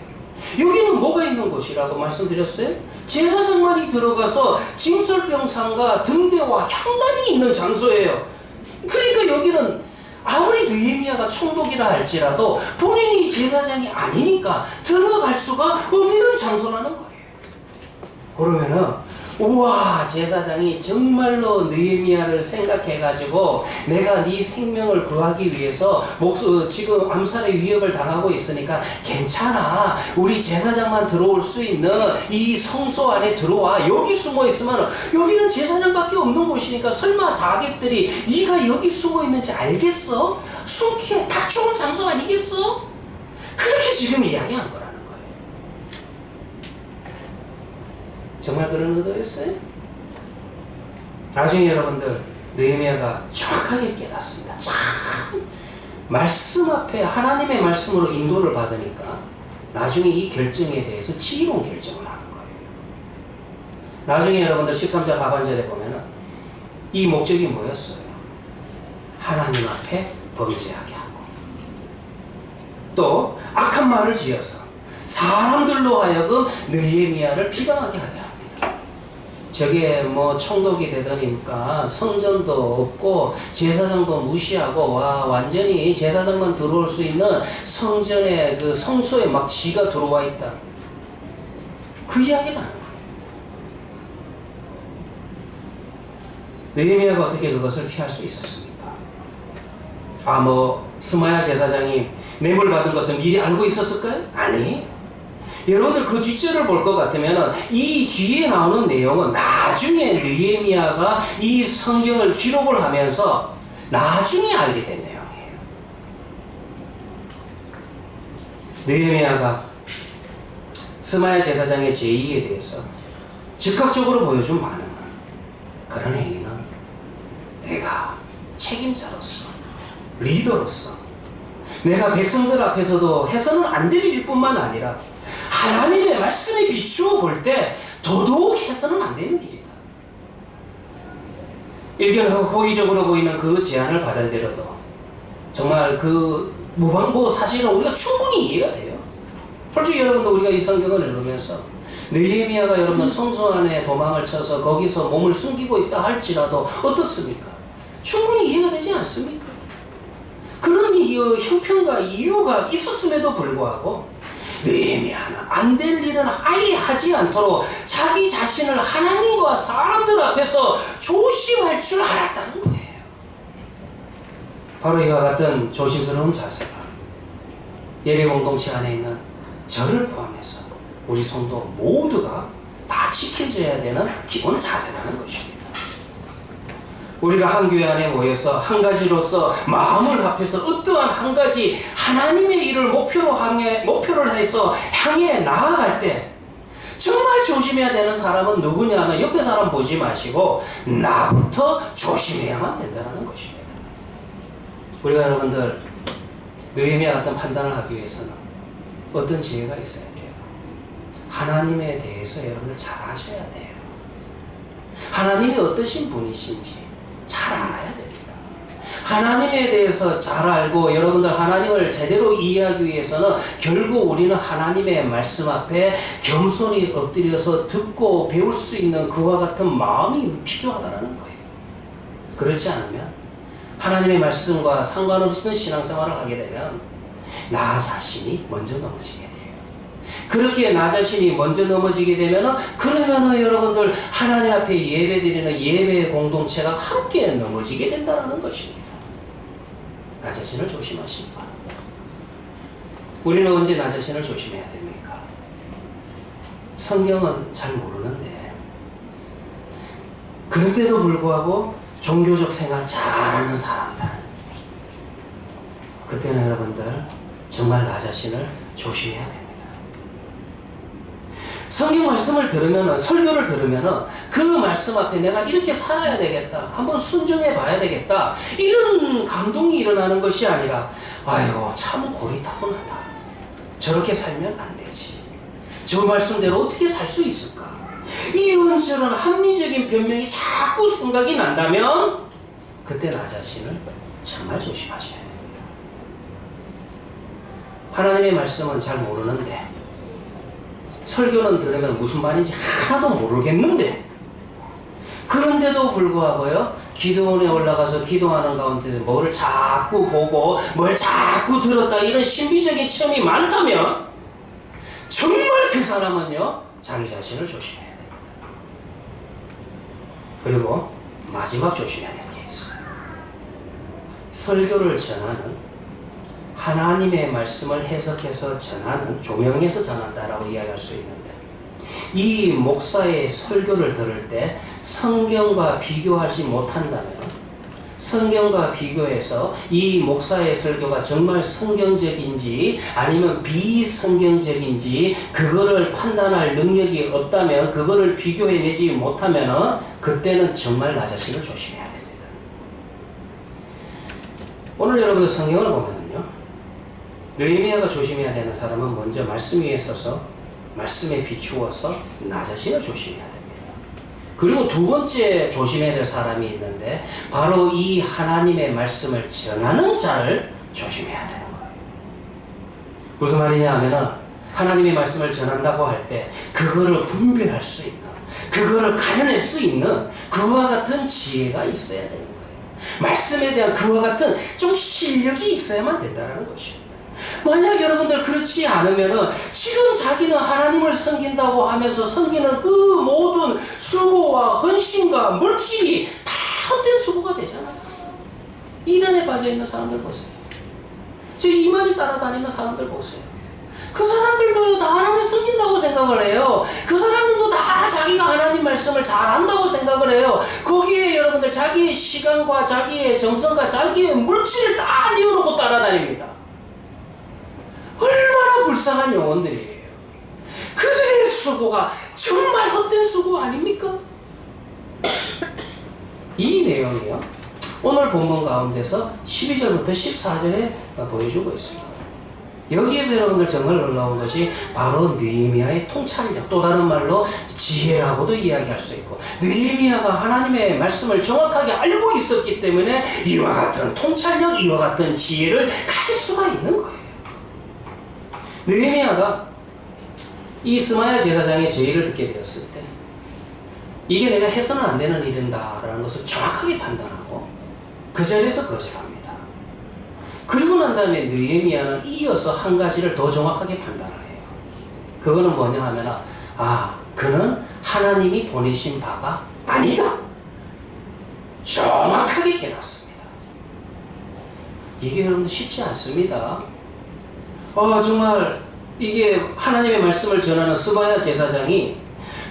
여기는 뭐가 있는 곳이라고 말씀드렸어요? 제사장만이 들어가서 징설병상과 등대와 향단이 있는 장소예요. 그러니까 여기는 아무리 느헤미야가 총독이라 할지라도 본인이 제사장이 아니니까 들어갈 수가 없는 장소라는 거예요. 그러면은 우와, 제사장이 정말로 느헤미야를 생각해가지고 내가 네 생명을 구하기 위해서 지금 암살의 위협을 당하고 있으니까 괜찮아, 우리 제사장만 들어올 수 있는 이 성소 안에 들어와. 여기 숨어 있으면 여기는 제사장밖에 없는 곳이니까 설마 자객들이 네가 여기 숨어 있는지 알겠어? 숨기에 딱 좋은 장소 아니겠어? 그렇게 지금 이야기한 거라. 정말 그런 의도였어요? 나중에 여러분들 느헤미야가 정확하게 깨닫습니다. 참 말씀 앞에 하나님의 말씀으로 인도를 받으니까 나중에 이 결정에 대해서 지혜로운 결정을 하는 거예요. 나중에 여러분들 13절 하반절에 보면은 이 목적이 뭐였어요? 하나님 앞에 범죄하게 하고 또 악한 말을 지어서 사람들로 하여금 느헤미야를 비방하게 하게 합니다. 저게 뭐 총독이 되더니까 성전도 없고 제사장도 무시하고 와 완전히 제사장만 들어올 수 있는 성전의 그 성소에 막 지가 들어와 있다. 그 이야기는 하는 거예요. 느헤미야가 어떻게 그것을 피할 수 있었습니까? 스마야 제사장이 뇌물 받은 것을 미리 알고 있었을까요? 아니. 여러분들 그 뒷절을 볼 것 같으면 이 뒤에 나오는 내용은 나중에 느헤미야가 이 성경을 기록을 하면서 나중에 알게 된 내용이에요. 느헤미야가 스마야 제사장의 제의에 대해서 즉각적으로 보여준 반응은 그런 행위는 내가 책임자로서 리더로서 내가 백성들 앞에서도 해서는 안 될 일뿐만 아니라 하나님의 말씀에 비추어 볼 때 더더욱 해서는 안 되는 일이다. 일견 호의적으로 보이는 그 제안을 받아들여도 정말 그 무방보 사실은 우리가 충분히 이해가 돼요. 솔직히 여러분도 우리가 이 성경을 읽으면서 느헤미야가 여러분 성소 안에 도망을 쳐서 거기서 몸을 숨기고 있다 할지라도 어떻습니까? 충분히 이해가 되지 않습니까? 그런 형편과 이유가 있었음에도 불구하고 느헤미야는 안 될 일은 아예 하지 않도록 자기 자신을 하나님과 사람들 앞에서 조심할 줄 알았다는 거예요. 바로 이와 같은 조심스러운 자세가 예배 공동체 안에 있는 저를 포함해서 우리 성도 모두가 다 지켜져야 되는 기본 자세라는 것입니다. 우리가 한 교회 안에 모여서 한 가지로서 마음을 합해서 어떠한 한 가지 하나님의 일을 목표를 해서 향해 나아갈 때 정말 조심해야 되는 사람은 누구냐 하면 옆에 사람 보지 마시고 나부터 조심해야만 된다는 것입니다. 우리가 여러분들 느헤미야 같은 판단을 하기 위해서는 어떤 지혜가 있어야 돼요? 하나님에 대해서 여러분들 잘 아셔야 돼요. 하나님이 어떠신 분이신지 잘 알아야 됩니다. 하나님에 대해서 잘 알고 여러분들 하나님을 제대로 이해하기 위해서는 결국 우리는 하나님의 말씀 앞에 겸손히 엎드려서 듣고 배울 수 있는 그와 같은 마음이 필요하다는 거예요. 그렇지 않으면 하나님의 말씀과 상관없는 신앙생활을 하게 되면 나 자신이 먼저 넘어지게 돼요. 그렇게 나 자신이 먼저 넘어지게 되면은 그러면은 여러분들 하나님 앞에 예배드리는 예배 공동체가 함께 넘어지게 된다는 것입니다. 나 자신을 조심하시기 바랍니다. 우리는 언제 나 자신을 조심해야 됩니까? 성경은 잘 모르는데 그런데도 불구하고 종교적 생활 잘하는 사람들, 그때는 여러분들 정말 나 자신을 조심해야 됩니다. 성경 말씀을 들으면은, 설교를 들으면은 그 말씀 앞에 내가 이렇게 살아야 되겠다, 한번 순종해 봐야 되겠다, 이런 감동이 일어나는 것이 아니라 아이고 참 고리타분하다, 저렇게 살면 안 되지. 저 말씀대로 어떻게 살 수 있을까? 이런저런 합리적인 변명이 자꾸 생각이 난다면 그때 나 자신을 정말 조심하셔야 됩니다. 하나님의 말씀은 잘 모르는데, 설교는 들으면 무슨 말인지 하나도 모르겠는데, 그런데도 불구하고요, 기도원에 올라가서 기도하는 가운데 뭐를 자꾸 보고 뭘 자꾸 들었다, 이런 신비적인 체험이 많다면 정말 그 사람은요, 자기 자신을 조심해야 됩니다. 그리고 마지막 조심해야 될 게 있어요. 설교를 전하는, 하나님의 말씀을 해석해서 전하는, 조명해서 전한다라고 이야기할 수 있는데, 이 목사의 설교를 들을 때 성경과 비교하지 못한다면, 성경과 비교해서 이 목사의 설교가 정말 성경적인지 아니면 비성경적인지 그거를 판단할 능력이 없다면, 그거를 비교해내지 못하면 그때는 정말 나 자신을 조심해야 됩니다. 오늘 여러분들 성경을 보면은요, 느헤미야가 조심해야 되는 사람은 먼저 말씀 위에 서서 말씀에 비추어서 나 자신을 조심해야 됩니다. 그리고 두 번째 조심해야 될 사람이 있는데, 바로 이 하나님의 말씀을 전하는 자를 조심해야 되는 거예요. 무슨 말이냐 하면은, 하나님의 말씀을 전한다고 할 때 그거를 분별할 수 있는, 그거를 가려낼 수 있는 그와 같은 지혜가 있어야 되는 거예요. 말씀에 대한 그와 같은 좀 실력이 있어야만 된다는 것입니다. 만약 여러분들 그렇지 않으면은, 지금 자기는 하나님을 섬긴다고 하면서 섬기는 그 모든 수고와 헌신과 물질이 다 헛된 수고가 되잖아요. 이단에 빠져있는 사람들 보세요. 지금 이만희 따라다니는 사람들 보세요. 그 사람들도 다 하나님 섬긴다고 생각을 해요. 그 사람들도 다 자기가 하나님 말씀을 잘 안다고 생각을 해요. 거기에 여러분들 자기의 시간과 자기의 정성과 자기의 물질을 다 내어놓고 따라다닙니다. 얼마나 불쌍한 영혼들이에요. 그들의 수고가 정말 헛된 수고 아닙니까? 이 내용이요, 오늘 본문 가운데서 12절부터 14절에 보여주고 있습니다. 여기에서 여러분들 정말 놀라운 것이 바로 느헤미야의 통찰력, 또 다른 말로 지혜라고도 이야기할 수 있고, 느헤미야가 하나님의 말씀을 정확하게 알고 있었기 때문에 이와 같은 통찰력, 이와 같은 지혜를 가질 수가 있는 거예요. 느헤미야가 이 스마야 제사장의 제의를 듣게 되었을 때, 이게 내가 해서는 안 되는 일인다라는 것을 정확하게 판단하고 그 자리에서 거절합니다. 그리고 난 다음에 느헤미야는 이어서 한 가지를 더 정확하게 판단을 해요. 그거는 뭐냐 하면, 그는 하나님이 보내신 바가 아니다. 정확하게 깨닫습니다. 이게 여러분들 쉽지 않습니다. 정말 이게 하나님의 말씀을 전하는 스바야 제사장이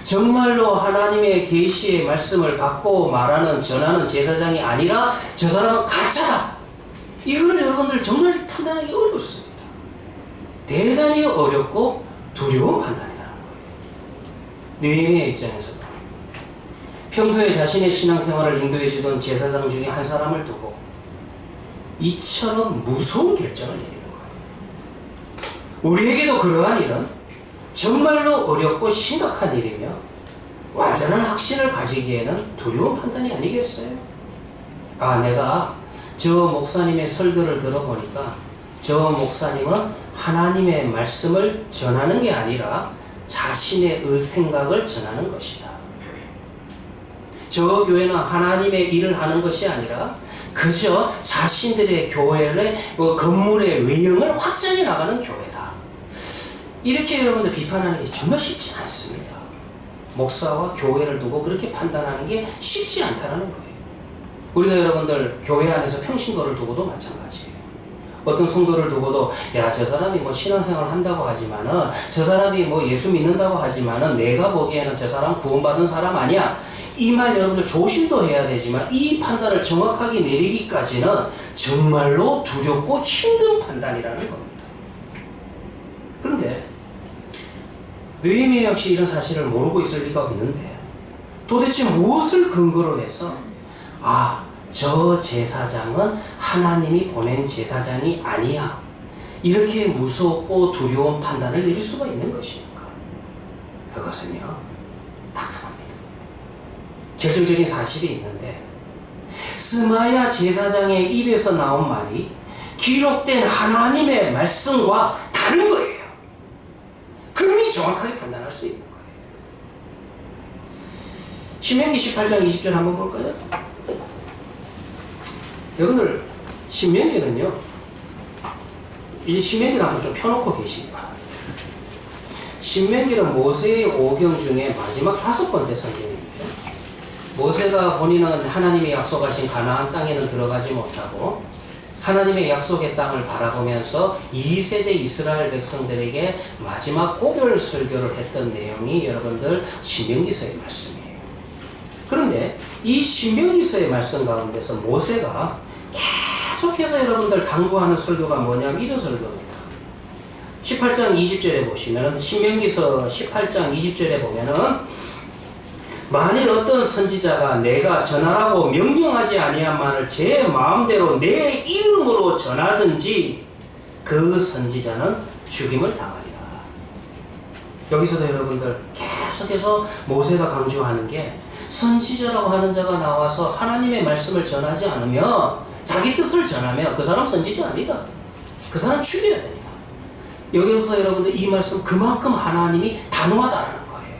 정말로 하나님의 계시의 말씀을 받고 말하는, 전하는 제사장이 아니라 저 사람은 가짜다. 이걸 여러분들 정말 판단하기 어렵습니다. 대단히 어렵고 두려운 판단이라는 거예요. 느헤미야 입장에서도 평소에 자신의 신앙생활을 인도해주던 제사장 중에 한 사람을 두고 이처럼 무서운 결정을 내리는 거예요. 우리에게도 그러한 일은 정말로 어렵고 심각한 일이며 완전한 확신을 가지기에는 두려운 판단이 아니겠어요? 내가 저 목사님의 설교를 들어보니까 저 목사님은 하나님의 말씀을 전하는 게 아니라 자신의 생각을 전하는 것이다. 저 교회는 하나님의 일을 하는 것이 아니라 그저 자신들의 교회의 건물의 외형을 확장해 나가는 교회다. 이렇게 여러분들 비판하는 게 정말 쉽지 않습니다. 목사와 교회를 두고 그렇게 판단하는 게 쉽지 않다는 거예요. 우리가 여러분들 교회 안에서 평신도를 두고도 마찬가지예요. 어떤 성도를 두고도 저 사람이 신앙생활을 한다고 하지만은, 저 사람이 예수 믿는다고 하지만은 내가 보기에는 저 사람 구원받은 사람 아니야. 이 말 여러분들 조심도 해야 되지만 이 판단을 정확하게 내리기까지는 정말로 두렵고 힘든 판단이라는 겁니다. 그런데 느헤미야 역시 이런 사실을 모르고 있을 리가 없는데, 도대체 무엇을 근거로 해서 저 제사장은 하나님이 보낸 제사장이 아니야, 이렇게 무섭고 두려운 판단을 내릴 수가 있는 것입니까? 그것은요, 딱 하나입니다. 결정적인 사실이 있는데, 스마야 제사장의 입에서 나온 말이 기록된 하나님의 말씀과 다른 거예요. 그러니 정확하게 판단할 수 있는 거예요. 신명기 18장 20절 한번 볼까요? 여러분들, 신명기는요, 이제 신명기를 한번 좀 펴놓고 계시기 바랍니다. 신명기는 모세의 오경 중에 마지막 5번째 성경입니다. 모세가 본인은 하나님이 약속하신 가나안 땅에는 들어가지 못하고 하나님의 약속의 땅을 바라보면서 2세대 이스라엘 백성들에게 마지막 고별 설교를 했던 내용이 여러분들 신명기서의 말씀이에요. 그런데 이 신명기서의 말씀 가운데서 모세가 계속해서 여러분들 강구하는 설교가 뭐냐면 이런 설교입니다. 18장 20절에 보시면 신명기서 18장 20절에 보면은 만일 어떤 선지자가 내가 전하라고 명령하지 아니한 말을 제 마음대로 내 이름으로 전하든지 그 선지자는 죽임을 당하리라. 여기서도 여러분들 계속해서 모세가 강조하는 게 선지자라고 하는 자가 나와서 하나님의 말씀을 전하지 않으면 자기 뜻을 전하면 그 사람 선지자 아니다. 그 사람 죽여야 됩니다. 여기로서 여러분들 이 말씀 그만큼 하나님이 단호하다라는 거예요.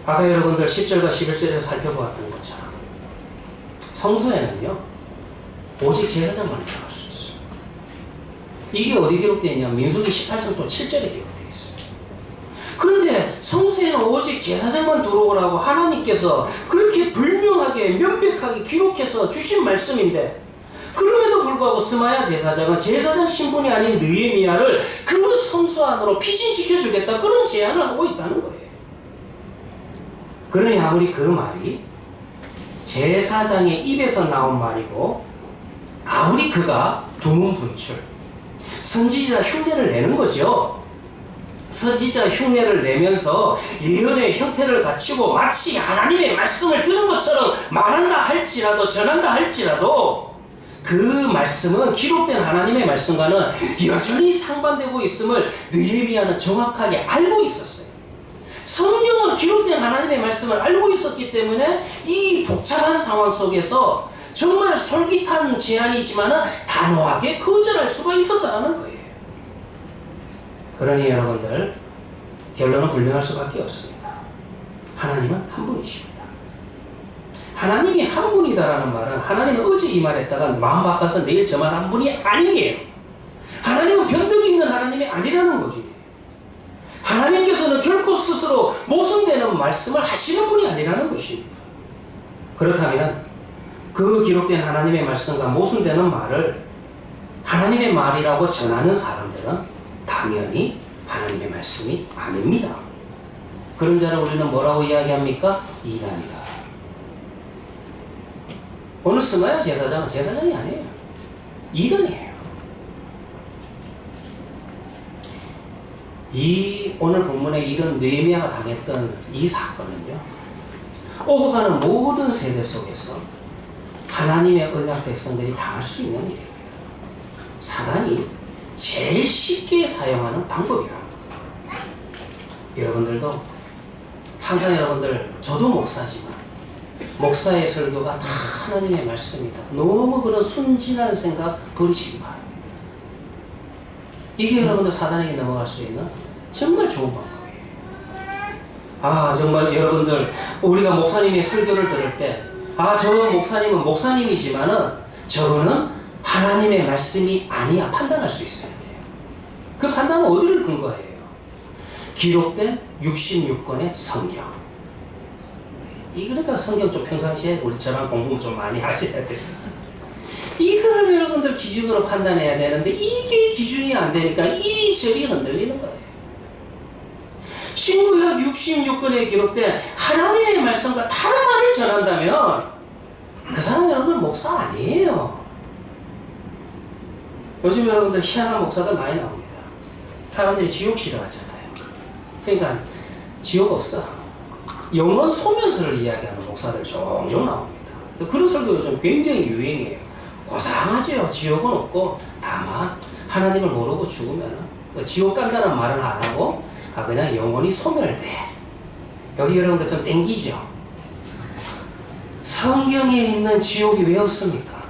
아까 여러분들 10절과 11절에서 살펴보았던 것처럼 성소에는요 오직 제사장만 들어갈 수 있어요. 이게 어디 기록되어 있냐? 민수기 18장 또 7절에 기록되어 있어요. 그런데 성소에는 오직 제사장만 들어오라고 하나님께서 그렇게 불명하게 명백하게 기록해서 주신 말씀인데, 그럼에도 불구하고 스마야 제사장은 제사장 신분이 아닌 느헤미야를 그 성소 안으로 피신시켜 주겠다, 그런 제안을 하고 있다는 거예요. 그러니 아무리 그 말이 제사장의 입에서 나온 말이고 아무리 그가 두문분출 선지자 흉내를 내는 거죠. 선지자 흉내를 내면서 예언의 형태를 갖추고 마치 하나님의 말씀을 들은 것처럼 말한다 할지라도, 전한다 할지라도 그 말씀은 기록된 하나님의 말씀과는 여전히 상반되고 있음을 느헤미야는 정확하게 알고 있었어요. 성경은 기록된 하나님의 말씀을 알고 있었기 때문에 이 복잡한 상황 속에서 정말 솔깃한 제안이지만 단호하게 거절할 수가 있었다는 거예요. 그러니 여러분들, 결론은 불명할 수밖에 없습니다. 하나님은 한 분이십니다. 하나님이 한 분이다라는 말은 하나님은 어제 이 말했다가 마음 바꿔서 내일 저 말 한 분이 아니에요. 하나님은 변덕 있는 하나님이 아니라는 거지. 하나님께서는 결코 스스로 모순되는 말씀을 하시는 분이 아니라는 것입니다. 그렇다면 그 기록된 하나님의 말씀과 모순되는 말을 하나님의 말이라고 전하는 사람들은 당연히 하나님의 말씀이 아닙니다. 그런 자를 우리는 뭐라고 이야기합니까? 이단이다. 오늘 스마야 제사장은 제사장이 아니에요. 이단이에요. 이 오늘 본문에 이런 느헤미야가 당했던 이 사건은요, 오고 가는 모든 세대 속에서 하나님의 언약 백성들이 당할 수 있는 일입니다. 사단이 제일 쉽게 사용하는 방법이라는 겁니다. 여러분들도 항상 여러분들, 저도 목사지만 목사의 설교가 다 하나님의 말씀이다, 너무 그런 순진한 생각 버리시기 바랍니다. 이게 여러분들 사단에게 넘어갈 수 있는 정말 좋은 방법이에요. 정말 여러분들, 우리가 목사님의 설교를 들을 때 저 목사님은 목사님이지만은 저거는 하나님의 말씀이 아니야 판단할 수 있어야 돼요. 그 판단은 어디를 근거해요? 기록된 66권의 성경. 그러니까 성경 좀 평상시에 우리처럼 공부 좀 많이 하셔야 돼요. 이거를 여러분들 기준으로 판단해야 되는데 이게 기준이 안 되니까 이리저리 흔들리는 거예요. 신구약 66권에 기록된 하나님의 말씀과 다른 말을 전한다면 그 사람 여러분들 목사 아니에요. 요즘 여러분들 희한한 목사들 많이 나옵니다. 사람들이 지옥 싫어하잖아요. 그러니까 지옥 없어. 영원 소면서를 이야기하는 목사들 종종 나옵니다. 그런 설교 요즘 굉장히 유행이에요. 고상하지요. 지옥은 없고 다만 하나님을 모르고 죽으면 지옥 간다는 말은 안 하고 그냥 영원히 소멸돼. 여기 여러분들 좀 땡기죠? 성경에 있는 지옥이 왜 없습니까?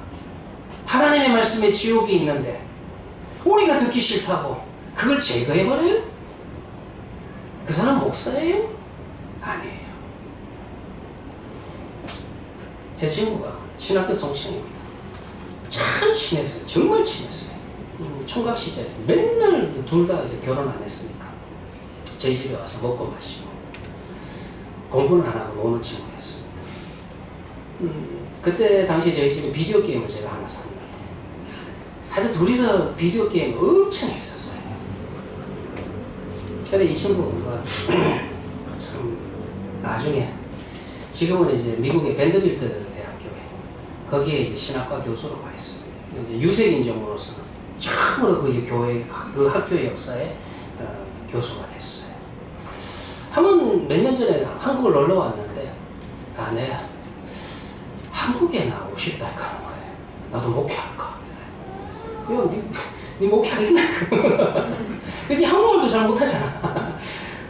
하나님의 말씀에 지옥이 있는데 우리가 듣기 싫다고 그걸 제거해버려요? 그 사람 목사예요? 아니에요. 제 친구가 신학교 동창입니다. 참 친했어요. 정말 친했어요. 총각 시절에 맨날 둘 다 이제 결혼 안 했으니까 저희 집에 와서 먹고 마시고 공부는 안 하고 노는 친구였습니다. 그때 당시 저희 집에 비디오 게임을 제가 하나 샀는데 하여튼 둘이서 비디오 게임 엄청 했었어요. 근데 이 친구가 참 나중에 지금은 이제 미국의 밴드빌트 대학교에 거기에 이제 신학과 교수로 가 있습니다. 이제 유색 인종으로서는 처음으로 그 교회 그 학교의 역사에 교수가 됐어요. 한번 몇 년 전에 한국을 놀러 왔는데 내가 한국에 나오고 싶다 하는 거예요. 나도 목회할까? 야, 니 목회하겠나? 니 한국말도 잘 못하잖아.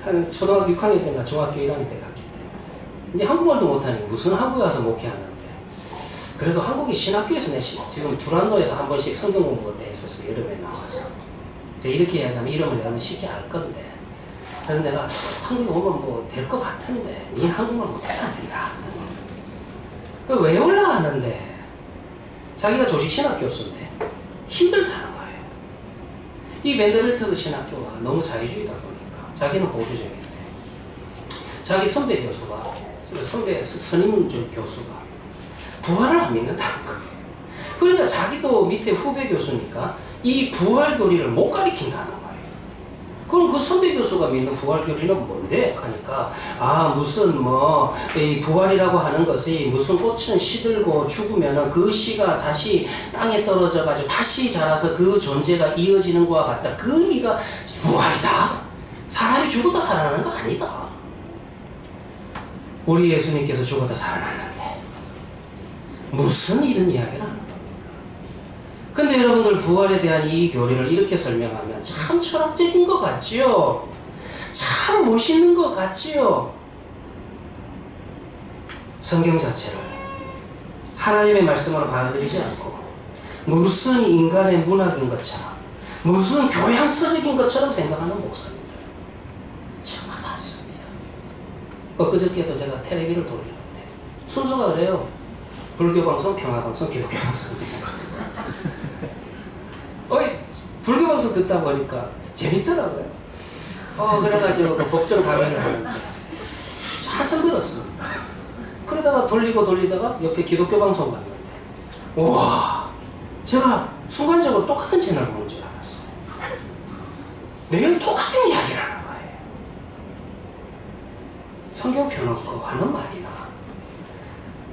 한 초등학교 6학년 때인가 중학교 1학년 때 갔기 때문에. 니 한국말도 못하니 무슨 한국에 와서 목회하는데. 그래도 한국의 신학교에서 지금 두란노에서 한 번씩 성경 공부 때 했었어. 여름에 나와서. 제가 이렇게 이야기하면 이름을 내면 쉽게 알 건데. 그래서 내가 한국에 오면 뭐 될 것 같은데 니 한국말 못해서 안 된다. 왜 올라왔는데 자기가 조직 신학 교수인데 힘들다는 거예요. 이 밴드빌트 신학교가 너무 자유주의다 보니까 자기는 보수적인데 자기 선배 교수가 선임 교수가 부활을 안 믿는다는 거예요. 그러니까 자기도 밑에 후배 교수니까 이 부활 교리를 못 가리킨다는 거예요. 그럼 그 선배 교수가 믿는 부활 교리는 뭔데? 하니까 무슨 이 부활이라고 하는 것이 무슨 꽃은 시들고 죽으면은 그 씨가 다시 땅에 떨어져 가지고 다시 자라서 그 존재가 이어지는 것과 같다. 그 의미가 부활이다. 사람이 죽었다 살아나는 거 아니다. 우리 예수님께서 죽었다 살아났는데 무슨 이런 이야기를 하는 겁니까? 근데 여러분들 부활에 대한 이 교리를 이렇게 설명하면 참 철학적인 것 같지요? 참 멋있는 것 같지요? 성경 자체를 하나님의 말씀으로 받아들이지 않고 무슨 인간의 문학인 것처럼 무슨 교양서적인 것처럼 생각하는 목사님들 정말 많습니다. 엊그저께도 제가 텔레비를 돌리는데 순서가 그래요. 불교방송, 평화방송, 기독교방송. 불교방송 듣다 보니까 재밌더라고요. 그래가지고 법정 강의를 하는데 한참 들었습니다. 그러다가 돌리다가 옆에 기독교방송 봤는데 우와, 제가 순간적으로 똑같은 채널 보는 줄 알았어요. 매일 똑같은 이야기를 하는 거예요. 성경 펴놓고 하는 말이나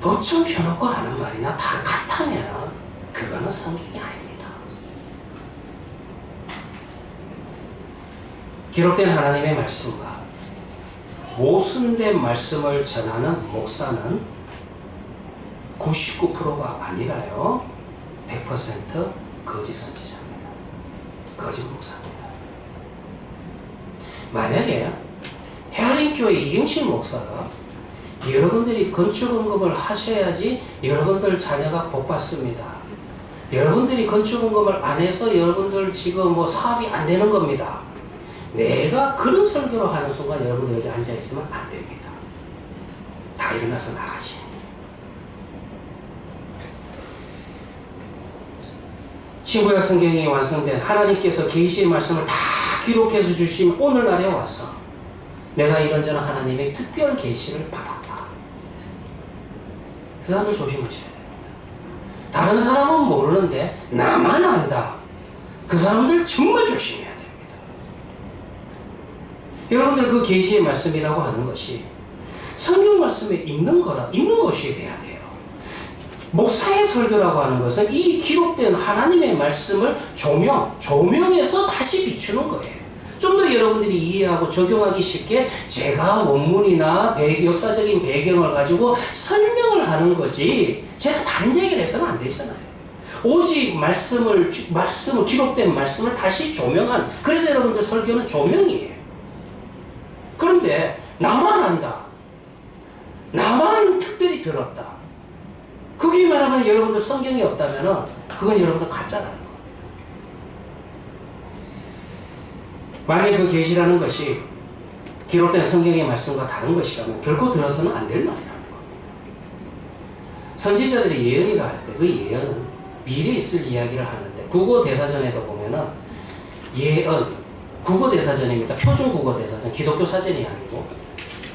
법정 펴놓고 하는 말이나 다 같다면 그거는 성경이 아닙니다. 기록된 하나님의 말씀과 모순된 말씀을 전하는 목사는 99%가 아니라요 100% 거짓 선지자입니다. 거짓 목사입니다. 만약에 헤아린교회 이경실 목사가 여러분들이 건축 언급을 하셔야지 여러분들 자녀가 복받습니다. 여러분들이 건축 언급을 안 해서 여러분들 지금 사업이 안 되는 겁니다. 내가 그런 설교를 하는 순간 여러분들 여기 앉아있으면 안 됩니다. 다 일어나서 나가시는 거예요. 신구약 성경이 완성된 하나님께서 계시의 말씀을 다 기록해서 주신 오늘날에 와서 내가 이런저런 하나님의 특별 계시를 받았다. 그 사람을 조심하셔야 됩니다. 다른 사람은 모르는데 나만 안다. 그 사람들 정말 조심해야 됩니다. 여러분들 그 계시의 말씀이라고 하는 것이 성경 말씀에 있는 것이 돼야 돼요. 목사의 설교라고 하는 것은 이 기록된 하나님의 말씀을 조명해서 다시 비추는 거예요. 좀 더 여러분들이 이해하고 적용하기 쉽게 제가 원문이나 역사적인 배경을 가지고 설명을 하는 거지 제가 다른 얘기를 해서는 안 되잖아요. 오직 말씀을 기록된 말씀을 다시 조명한, 그래서 여러분들 설교는 조명이에요. 그런데 나만 안다, 나만 특별히 들었다, 그게 말하면 여러분들 성경이 없다면 그건 여러분들 가짜라는 거예요. 만약 그 계시라는 것이 기록된 성경의 말씀과 다른 것이라면 결코 들어서는 안 될 말이라는 겁니다. 선지자들이 예언이라 할 때 그 예언은 미래에 있을 이야기를 하는데, 국어대사전에도 보면은 예언, 국어대사전입니다. 표준 국어대사전, 기독교 사전이 아니고,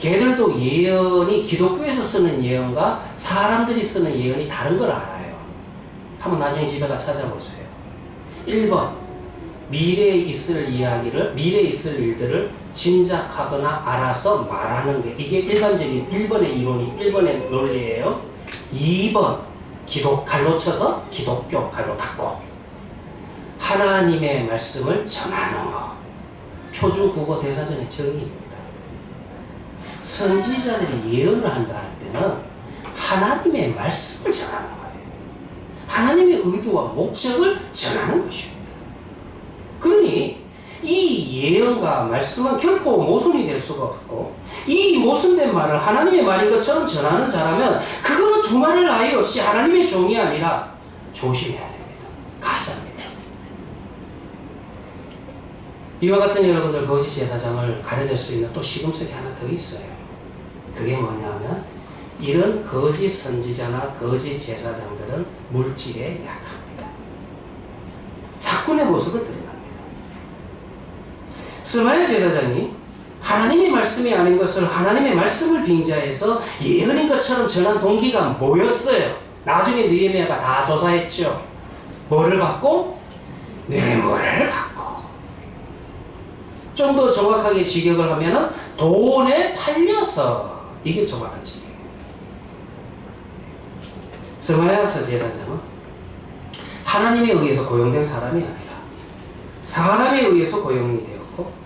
걔들도 예언이 기독교에서 쓰는 예언과 사람들이 쓰는 예언이 다른 걸 알아요. 한번 나중에 집에 가 찾아보세요. 1번, 미래에 있을 이야기를, 미래에 있을 일들을 짐작하거나 알아서 말하는 게, 이게 일반적인 1번의 이론이, 1번의 논리예요. 2번, 갈로 쳐서 기독교, 갈로 닫고 하나님의 말씀을 전하는 거, 표준 국어 대사전의 정의입니다. 선지자들이 예언을 한다 할 때는 하나님의 말씀을 전하는 거예요. 하나님의 의도와 목적을 전하는 것입니다. 그러니 이 예언과 말씀은 결코 모순이 될 수가 없고, 이 모순된 말을 하나님의 말인 것처럼 전하는 자라면 그거는 두말을 아예 없이 하나님의 종이 아니라 조심해야 됩니다. 가짜입니다. 이와 같은 여러분들 거짓 제사장을 가려낼 수 있는 또 시금석이 하나 더 있어요. 그게 뭐냐면, 이런 거짓 선지자나 거짓 제사장들은 물질에 약합니다. 사꾼의 모습을 드러납니다. 스마야 제사장이 하나님의 말씀이 아닌 것을 하나님의 말씀을 빙자해서 예언인 것처럼 전한 동기가 뭐였어요? 나중에 느헤미야가 다 조사했죠. 뭐를 받고? 뇌물을 받고. 좀 더 정확하게 직역을 하면은 돈에 팔려서, 이게 정확한 직역이에요. 스마야서 제사장은 하나님에 의해서 고용된 사람이 아니라 사람에 의해서 고용이 되었고,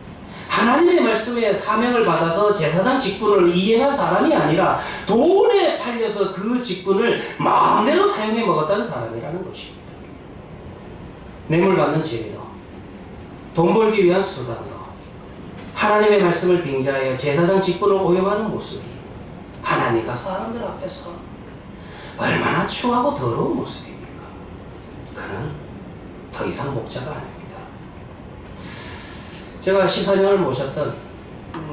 하나님의 말씀에 사명을 받아서 제사장 직분을 이행한 사람이 아니라 돈에 팔려서 그 직분을 마음대로 사용해 먹었다는 사람이라는 것입니다. 뇌물 받는 재미로, 돈 벌기 위한 수단으로 하나님의 말씀을 빙자하여 제사장 직분을 오용하는 모습이 하나님과 사람들 앞에서 얼마나 추하고 더러운 모습입니까? 그는 더 이상 목자가 아닙니다. 제가 14년을 모셨던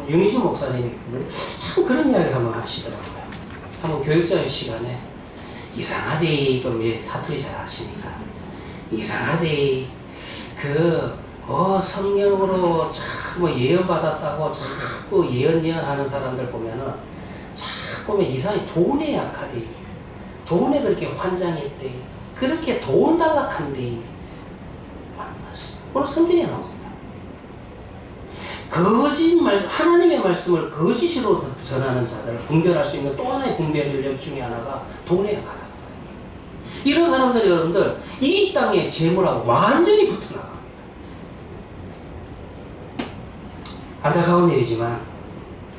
윤희주 목사님이 참 그런 이야기를 한번 하시더라고요. 한번 교육자의 시간에 이상하대, 왜 사투리 잘 아시니까, 이상하대, 성령으로 참 예언 받았다고 자꾸 예언하는 사람들 보면은 자꾸 보면 이상하게 돈에 약하대, 돈에 그렇게 환장했대, 그렇게 돈 달락한대. 맞는 말씀. 오늘 성경에 나옵니다. 하나님의 말씀을 거짓으로 전하는 자들을 분별할 수 있는 또 하나의 분별 인력 중에 하나가 돈에 약하다는 거예요. 이런 사람들이 여러분들 이 땅의 재물하고 완전히 붙어 나갑니다. 안타까운 일이지만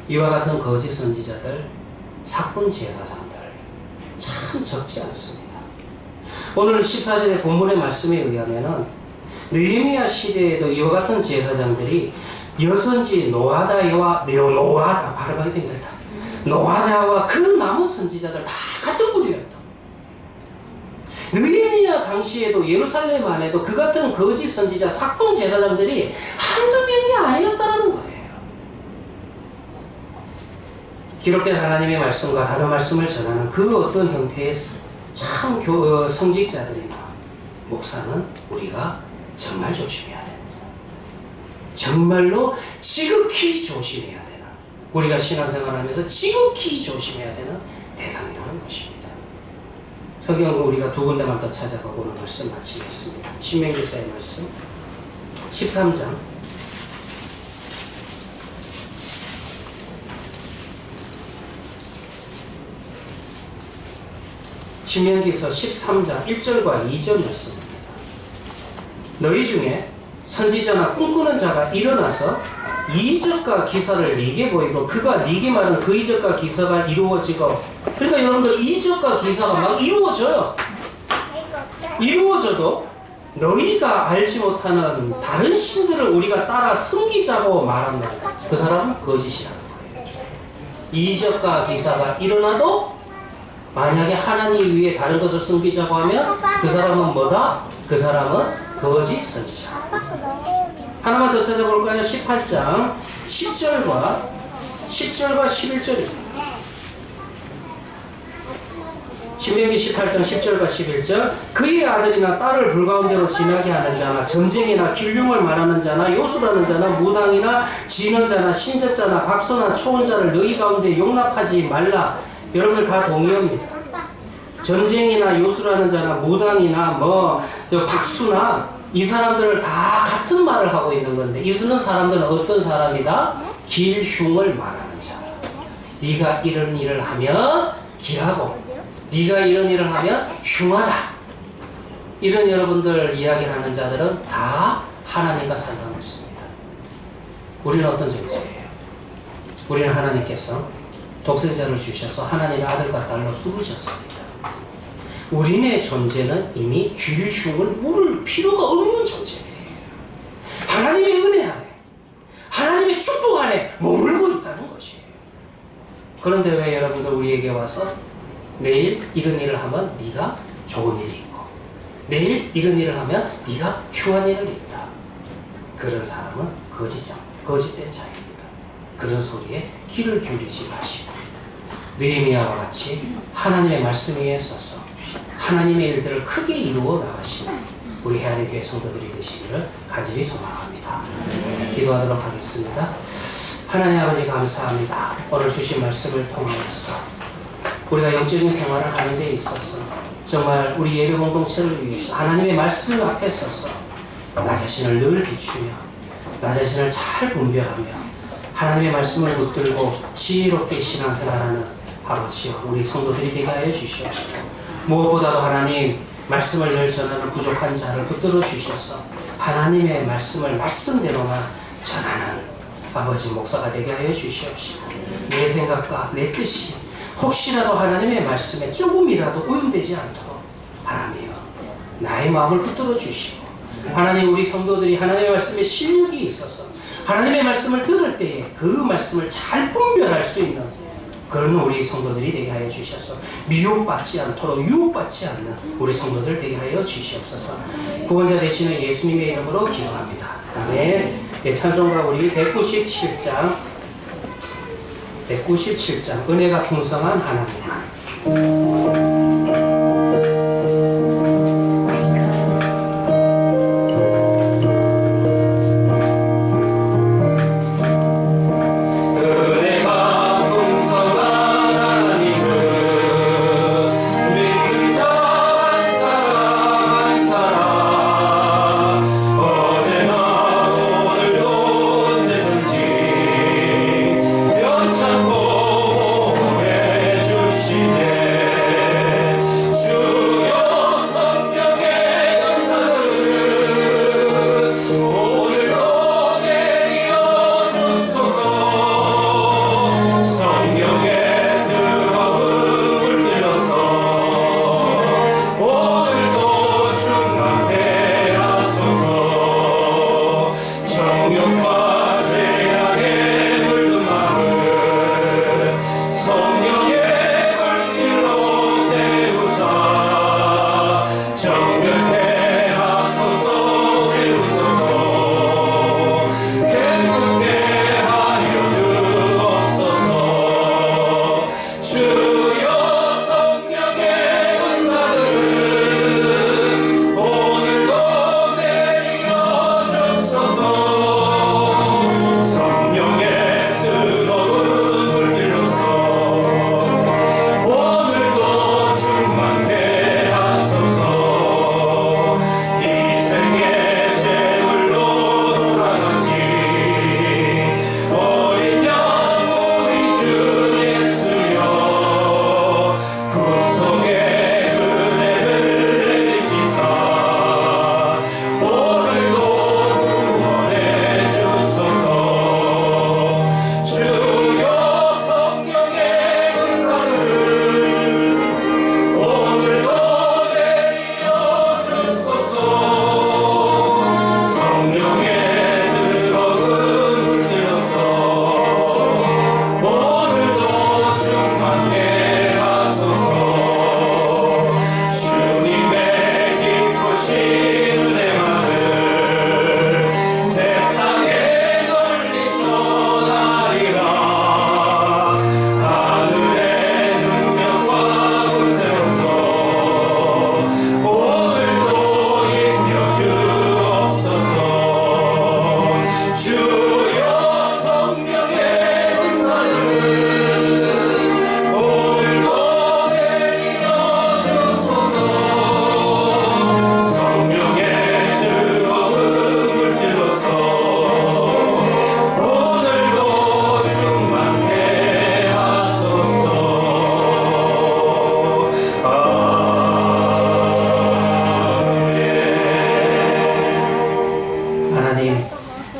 이와 같은 거짓 선지자들, 사꾼 제사장들 참 적지 않습니다. 오늘 14절의 본문의 말씀에 의하면은 느헤미야 시대에도 이와 같은 제사장들이 여선지 노아다와 발음하기 힘들다. 노아다와 그 남은 선지자들 다 같은 부류였다. 느헤미야 당시에도 예루살렘 안에도 그 같은 거짓 선지자, 사꾼 제사장들이 한두 명이 아니었다라는 거예요. 기록된 하나님의 말씀과 다른 말씀을 전하는 그 어떤 형태의 참 성직자들이나 목사는 우리가 정말 조심해야 됩니다. 정말로 지극히 조심해야 되는, 우리가 신앙생활하면서 지극히 조심해야 되는 대상이라는 것입니다. 성경은 우리가 두 군데만 더 찾아보고 오늘 말씀 마치겠습니다. 신명기서의 말씀 13장 신명기서 13장 1절과 2절 말씀입니다. 너희 중에 선지자나 꿈꾸는 자가 일어나서 이적과 기사를 네게 보이고 그가 네게 말한 그 이적과 기사가 이루어지고, 그러니까 여러분들 이적과 기사가 막 이루어져요. 이루어져도 너희가 알지 못하는 다른 신들을 우리가 따라 섬기자고 말한다. 그 사람은 거짓이라는 거예요. 이적과 기사가 일어나도 만약에 하나님 위에 다른 것을 섬기자고 하면 그 사람은 뭐다? 그 사람은 거짓 선지자. 하나만 더 찾아볼까요? 18장 10절과 11절입니다. 신명기 18장 10절과 11절 그의 아들이나 딸을 불가운데로 지나게 하는 자나 전쟁이나 길흉을 말하는 자나 요술하는 자나 무당이나 지는 자나 신자자나 박수나 초혼자를 너희 가운데 용납하지 말라. 여러분들 다 동의합니다. 전쟁이나 요술하는 자나 무당이나 박수나 이 사람들을 다 같은 말을 하고 있는 건데 이 사람들은 어떤 사람이다? 길흉을 말하는 자. 네가 이런 일을 하면 길하고 네가 이런 일을 하면 흉하다. 이런 여러분들 이야기를 하는 자들은 다 하나님과 상관없습니다. 우리는 어떤 존재예요? 우리는 하나님께서 독생자를 주셔서 하나님의 아들과 딸로 부르셨습니다. 우리의 존재는 이미 길흉을 물을 필요가 없는 존재들이에요. 하나님의 은혜 안에 하나님의 축복 안에 머물고 있다는 것이에요. 그런데 왜 여러분들 우리에게 와서 내일 이런 일을 하면 네가 좋은 일이 있고 내일 이런 일을 하면 네가 흉한 일이 있다. 그런 사람은 거짓된 자입니다. 그런 소리에 귀를 기울이지 마시고 느헤미야와 같이 하나님의 말씀 위에 서서 하나님의 일들을 크게 이루어 나가시는 우리 해안교회 성도들이 되시기를 간절히 소망합니다. 기도하도록 하겠습니다. 하나님 아버지 감사합니다. 오늘 주신 말씀을 통하여서 우리가 영적인 생활을 하는 데 있어서 정말 우리 예배 공동체를 위해서 하나님의 말씀 앞에 서서 나 자신을 늘 비추며 나 자신을 잘 분별하며 하나님의 말씀을 붙들고 지혜롭게 신앙생활하는 아버지여 우리 성도들이 되게 하여 주시옵시고 무엇보다도 하나님 말씀을 늘 전하는 부족한 자를 붙들어 주셔서 하나님의 말씀을 말씀대로만 전하는 아버지 목사가 되게 하여 주시옵시고 내 생각과 내 뜻이 혹시라도 하나님의 말씀에 조금이라도 오염되지 않도록 하나님이여 나의 마음을 붙들어 주시고 하나님 우리 성도들이 하나님의 말씀에 실력이 있어서 하나님의 말씀을 들을 때에 그 말씀을 잘 분별할 수 있는 그런 우리 성도들이 되게 하여 주셔서 미혹받지 않도록 유혹받지 않는 우리 성도들 되게 하여 주시옵소서. 구원자 되시는 예수님의 이름으로 기도합니다. 아멘. 찬송가 우리 197장 은혜가 풍성한 하나님. 참 보호해 주시네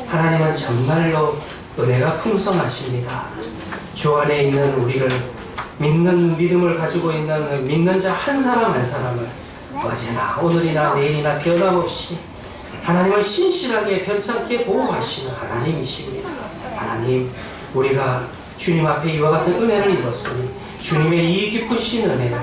하나님은 정말로 은혜가 풍성하십니다. 주 안에 있는 우리를 믿는 믿음을 가지고 있는 믿는 자 한 사람 한 사람을 어제나 오늘이나 내일이나 변함없이 하나님을 신실하게 변찮게 보호하시는 하나님이십니다. 하나님, 우리가 주님 앞에 이와 같은 은혜를 입었으니 주님의 이 기쁘신 은혜를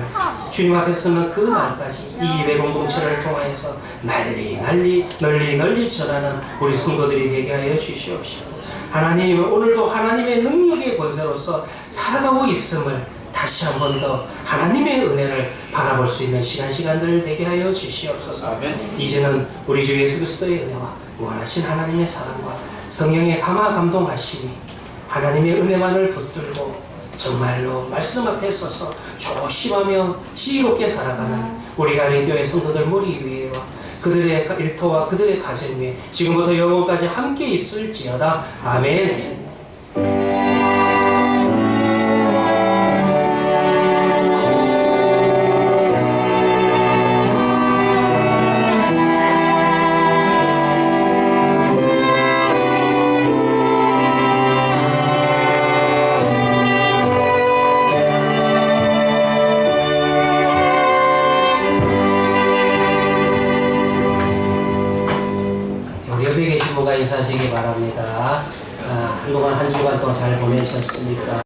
주님 앞에 서는 그 날까지 이 예배 공동체를 통해서 널리 전하는 우리 성도들이 되게 하여 주시옵시고, 하나님, 오늘도 하나님의 능력의 권세로서 살아가고 있음을 다시 한 번 더 하나님의 은혜를 바라볼 수 있는 시간들 되게 하여 주시옵소서. 이제는 우리 주 예수 그리스도의 은혜와 무한하신 하나님의 사랑과 성령의 감화감동하심이 하나님의 은혜만을 붙들고 정말로 말씀 앞에 서서 조심하며 지혜롭게 살아가는 우리 한인교회 성도들 머리 위에와 그들의 일터와 그들의 가정 위에 지금부터 영원까지 함께 있을지어다. 아멘. 우리 옆에 계신 분과 인사하시기 바랍니다. 한동안 한 주간 또 잘 보내셨습니까?